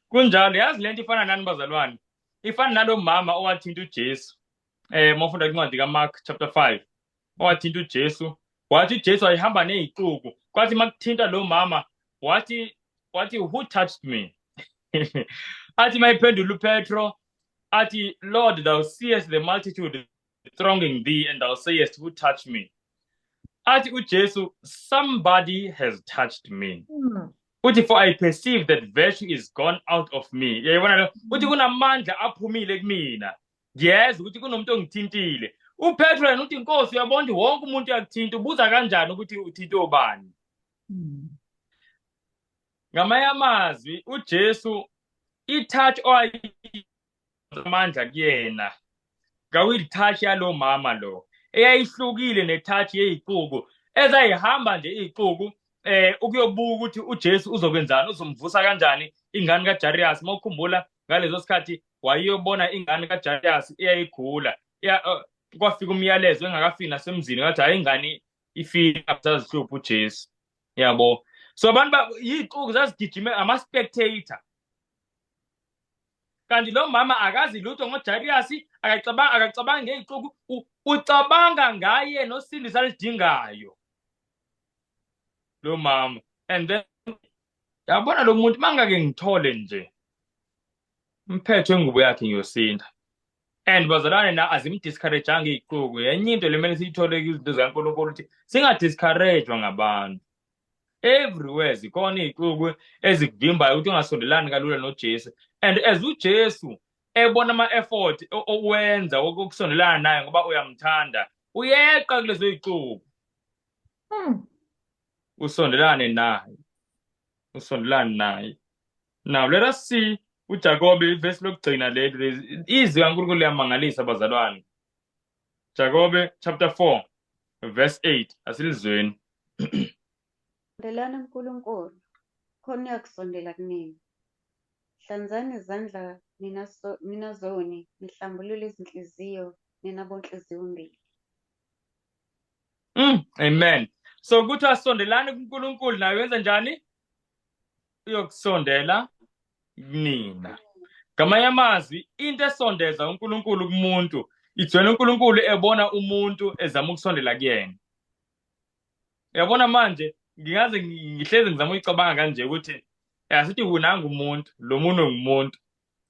A: Kunjalo yazi lento ifana nani bazalwane ifana nalo mama owathinta uJesu mawufunda incwadi kaMark chapter 5 owathinta uJesu wathi uJesu wayehamba nezixuku kwathi makuthinta lo mama wathi who touched me athi mayiphendula uPetro athi Lord thou seest the multitude thronging thee and thou sayest who touched me athi uJesu somebody has touched me uthi for I perceive that virtue is gone out of me. Yayibona lo uthi kunamandla aphumile kumina. Ngiyeza ukuthi kunomuntu ongithintile. uPetro yena uthi Nkosi uyabona ukuthi wonke umuntu uyakuthinta ubuza kanjani ukuthi uthinta obani. Ngamanye amazwi uJesu itouch amandla kuyena ngawuyitouch yalo mama lo eyayihlukile netouch yezicuku ezayihamba nje izicuku ukuyobuka ukuthi uJesu uzokwenzani uzomvusa kanjani ingane kaJairus mawukhumbula ngalezo sikhathi wayiyobona ingane kaJairus eyayigula kwafika umyalezo engakafiki nasemzini kathi hayi ingane ifika asazihlupha uJesu yabo so abantu izicuku zazigijime ama-spectator kanti lo mama akazi lutho ngoJairus akacabanga ngezicuku ucabanga ngaye nosindisa alidingayo lo mama and then yabona lo muntu mangake ngithole nje mphethe ngubo yakhe ngiyosinda and bazalwane na azimdiscourageanga izicuku yenye into lemele siyithole izinto zikaNkulunkulu ukuthi singadiscouragewa ngabantu everywhere zikhona izicuku ezikuvimbayo ukuthi ungasondelani kalula noJesu and as uJesu ebona ama-effort owenza wokusondelana naye ngoba uyamthanda uyeqa kulezo zicuku usondelane naye. Now let us see uJakobe ivesi lokugcina leli izwi kaNkulunkulu liyamangalisa bazalwane. Jakobe chapter 4 verse 8 asilizweni.
B: Sondelani uNkulunkulu khona uyakusondela kunina. Hlanzani izandla nina zoni nihlambulule izinhliziyo nina bonhliziyo mbili.
A: Amen. So ukuthi asondelane kuNkulunkulu naye wenza njani? Uyokusondela nina. Ngamanye amazwi into esondeza uNkulunkulu kumuntu ijwena uNkulunkulu ebona umuntu ezama ukusondela kuyena. Yabona manje ngingaze ngihleze ngizama uyicabanga kanje ukuthi asithi kunanga umuntu lo muntu ngumuntu.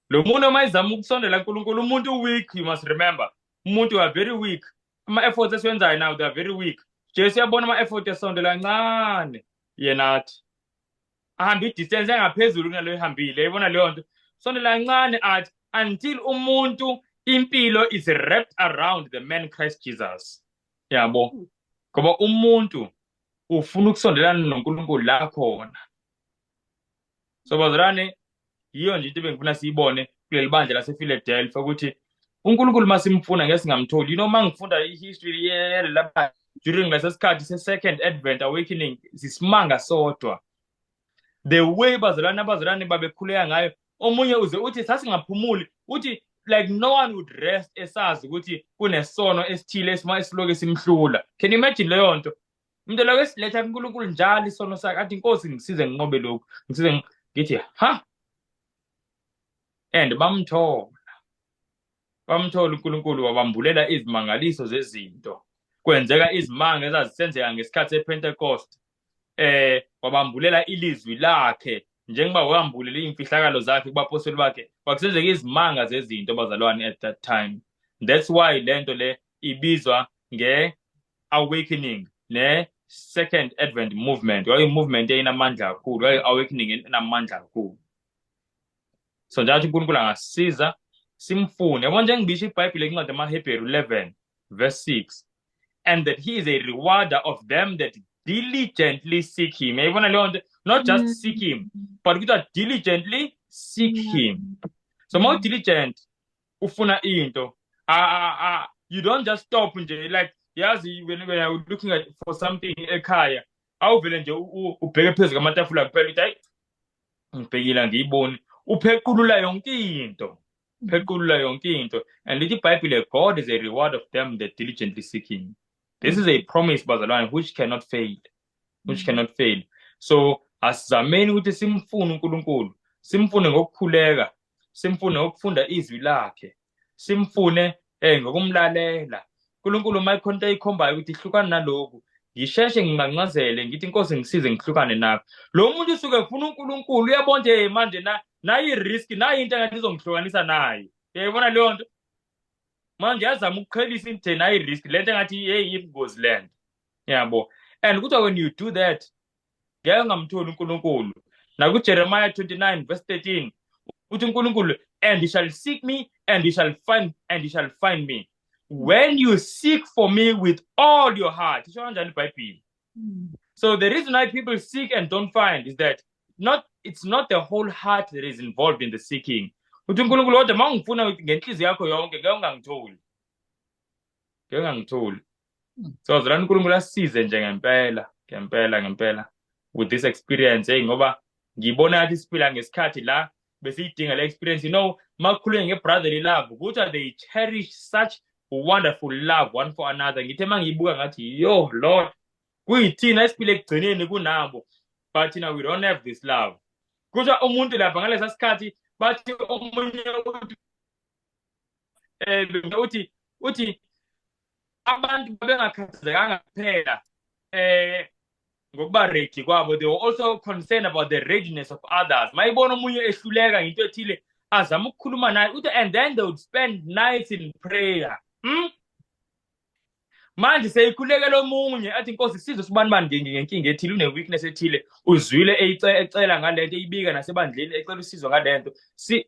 A: Lo muntu uma izama ukusondela kuNkulunkulu umuntu weak, you must remember. Umuntu are very weak. Ama-efforts esiwenzayo now they are very weak. Jesu yabona ama-effort esondela kancane yena athi ahamba i-distance engaphezulu kunalo ehambile yayibona leyo nto sondela kancane athi until umuntu impilo is wrapped around the man Christ Jesus yabo ngoba umuntu ufuna ukusondelana noNkulunkulu la khona. So bazalwane yiyo nje into ebengifuna siyibone kuleli bandla lasePhiladelphia ukuthi uNkulunkulu masimfuna ngesingamtholi. You know mangifunda i-history lapha during lesikhathi se-second advent awakening sisimanga sodwa the way bazalwane babekhuleka ngayo omunye uze uthi sasingaphumuli uthi like no one would rest esazi ukuthi kunesono esithile esiloke simhlula. Can you imagine leyo nto? Umuntu lo esiletha kuNkulunkulu njalo isono sakhe athi Nkosi ngisize nginqobe lokhu ngisize ngithi and bamthola uNkulunkulu wabambulela izimangaliso zezinto kwenzeka izimanga ezazisenzeka ngesikhathi sePentecost wabambulela ilizwi lakhe njengoba wambulela imfihlakalo zakhe kubapostoli bakhe kwakusenzeka izimanga zezinto bazalwane at that time. That's why lento le ibizwa nge-awakening ne-second advent movement. Kwaye movement eyinamandla kakhulu, kwaye awakening enamandla kakhulu. So njathi uNkulunkulu angasisiza simfune. Yabona njengebisho iBhayibheli encwadi amaHebheru 11 verse 6 and that he is a rewarder of them that diligently seek him. Yabona leyo nto, not just seek him but ukuthi diligently seek him. So more diligent ufuna into you don't just stop nje like yazi when you're looking at for something ekhaya awuvele nje ubheke phezulu kwamatafula kuphela ukuthi hayi ngibhekile ngiyiboni uphequlula yonke into. And the Bible, God is a reward of them that diligently seek him. This is a promise bazalwane which cannot fail. So asizameni ukuthi simfune uNkulunkulu, simfune ngokukhuleka, simfune ngokufunda izwi lakhe, simfune ngokumlalela. uNkulunkulu mayikhonto eyikhombayo ukuthi ihlukana naloku ngisheshe nginqanqazele ngithi Nkosi ngisize ngihlukane nakho. Lo muntu usuke ufuna uNkulunkulu uyabona nje manje nayi risk nayi into engathi izongihlukanisa naye. Uyayibona leyo nto? Manje yazama ukuqhelisa into nayi risk lento engathi hey ibungozi land. Yabo. And ukuthi when you do that ngeke ngamtholi uNkulunkulu. Na ku Jeremiah 29 verse 13 uthi uNkulunkulu and you shall seek me and you shall find me. when you seek for me with all your heart. So the reason why people seek and don't find is that it's not the whole heart that is involved in the seeking. Uthi uNkulunkulu kodwa mawungifuna ngenhliziyo yakho yonke ngeke ungangitholi. Ngeke ungangitholi. So zalani uNkulunkulu asize nje ngempela with this experience ngoba ngibona ngathi siphila ngesikhathi la besiyidinga le experience. Makukhulunywa ngebrotherly love ukuthi they cherish such wonderful love one for another. Ngithe mangiyibuka ngathi yo Lord, kuyithina esiphile ekugcineni kunabo, but we don't have this love. Kusho umuntu lapha ngalesa sikhathi bathi omunye uthi abantu bengakhathazekanga kuphela ngokuba ready kwabo, they were also concerned about the readiness of others. Mayibona omunye ehluleka into ethile azama ukukhuluma naye uthi, and then they would spend nights in prayer. Manje seyikhulekela omunye athi Nkosi sizo sibani ngenkinga ethile, une-weakness ethile, uzwile ecela ngalento, eyibika nasebandleni ecela usizo ngalento.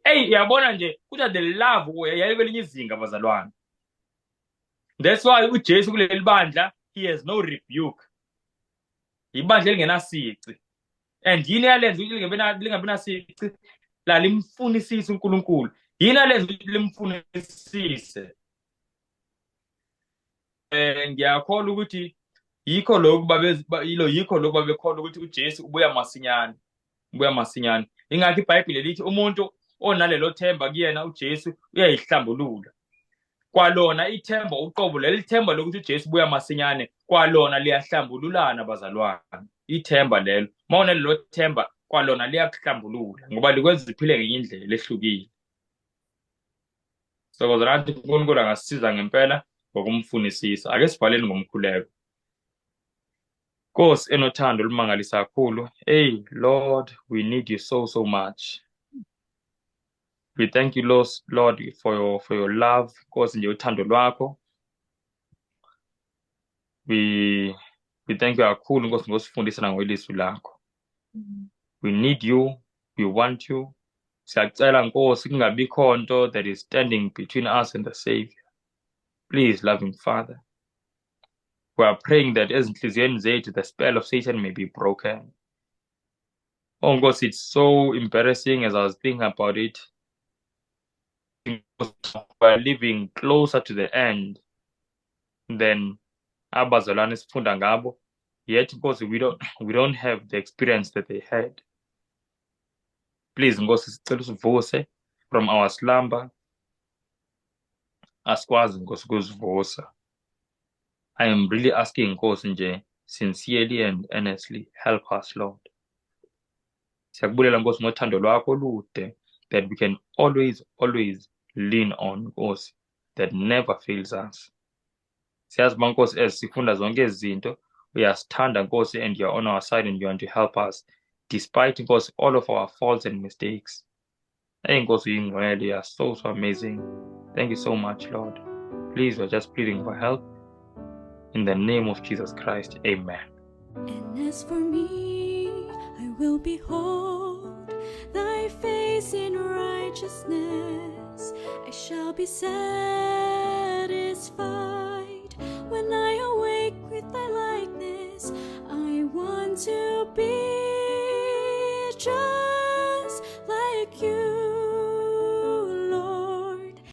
A: Yabona nje kuthi the love yayikwelinye izinga bazalwane. That's why uJesu kuleli bandla he has no rebuke. Ibandla elingenasici. And yini yalenza ukuthi lingabi nasici? La limfunisise uNkulunkulu. Yini yalenza ukuthi limfunisise? Ngiyakholwa ukuthi yikho lokhu babekholwa ukuthi uJesu ubuya masinyane. Ingakho iBhayibheli lithi umuntu onalelo themba kuyena uJesu uyayihlambulula. Kwalona ithemba uqobo leli themba lokuthi uJesu ubuya masinyane, kwalona liyahlambululana bazalwane. Ithemba lelo mawunalelo themba kwalona liyakuhlambulula ngoba likwenza uphile ngenye indlela ehlukile. So bazalwane, uNkulunkulu angasiza ngempela ngokumfunisisa. Ake sivaleni ngomkhuleko. Nkosi enothando olumangalisa kakhulu. Hey Lord, we need you so much. We thank you, Lord, for your love. Nkosi nje uthando lwakho. We thank you kakhulu Nkosi ngosifundisa nangolizwi lakho. We need you. We want you. Siyacela Nkosi kungabikho nto that is standing between us and the Savior. Please, loving Father, we are praying that ezinhliziyweni zethu the spell of Satan may be broken. Oh Nkosi, it's so embarrassing as I was thinking about it. We are living closer to the end than abazalwane sifunda ngabo. Yet Nkosi, we don't have the experience that they had. Please Nkosi, sicela usivuse from our slumber. Asikwazi Nkosi ukuzivusa. I am really asking Nkosi nje sincerely and earnestly, help us Lord. Siyakubulela Nkosi ngothando lwakho olude that we can always lean on Nkosi, that never fails us. Siyazi Nkosi as sifunda zonke izinto uyasithanda Nkosi, and you're on our side and you want to help us despite Nkosi all of our faults and mistakes. Hey Nkosi uyingcwele, you are so amazing. Thank you so much Lord. Please, we're just pleading for help in the name of Jesus Christ. Amen.
E: And as for me, I will behold thy face in righteousness. I shall be satisfied when I awake with thy likeness. I want to be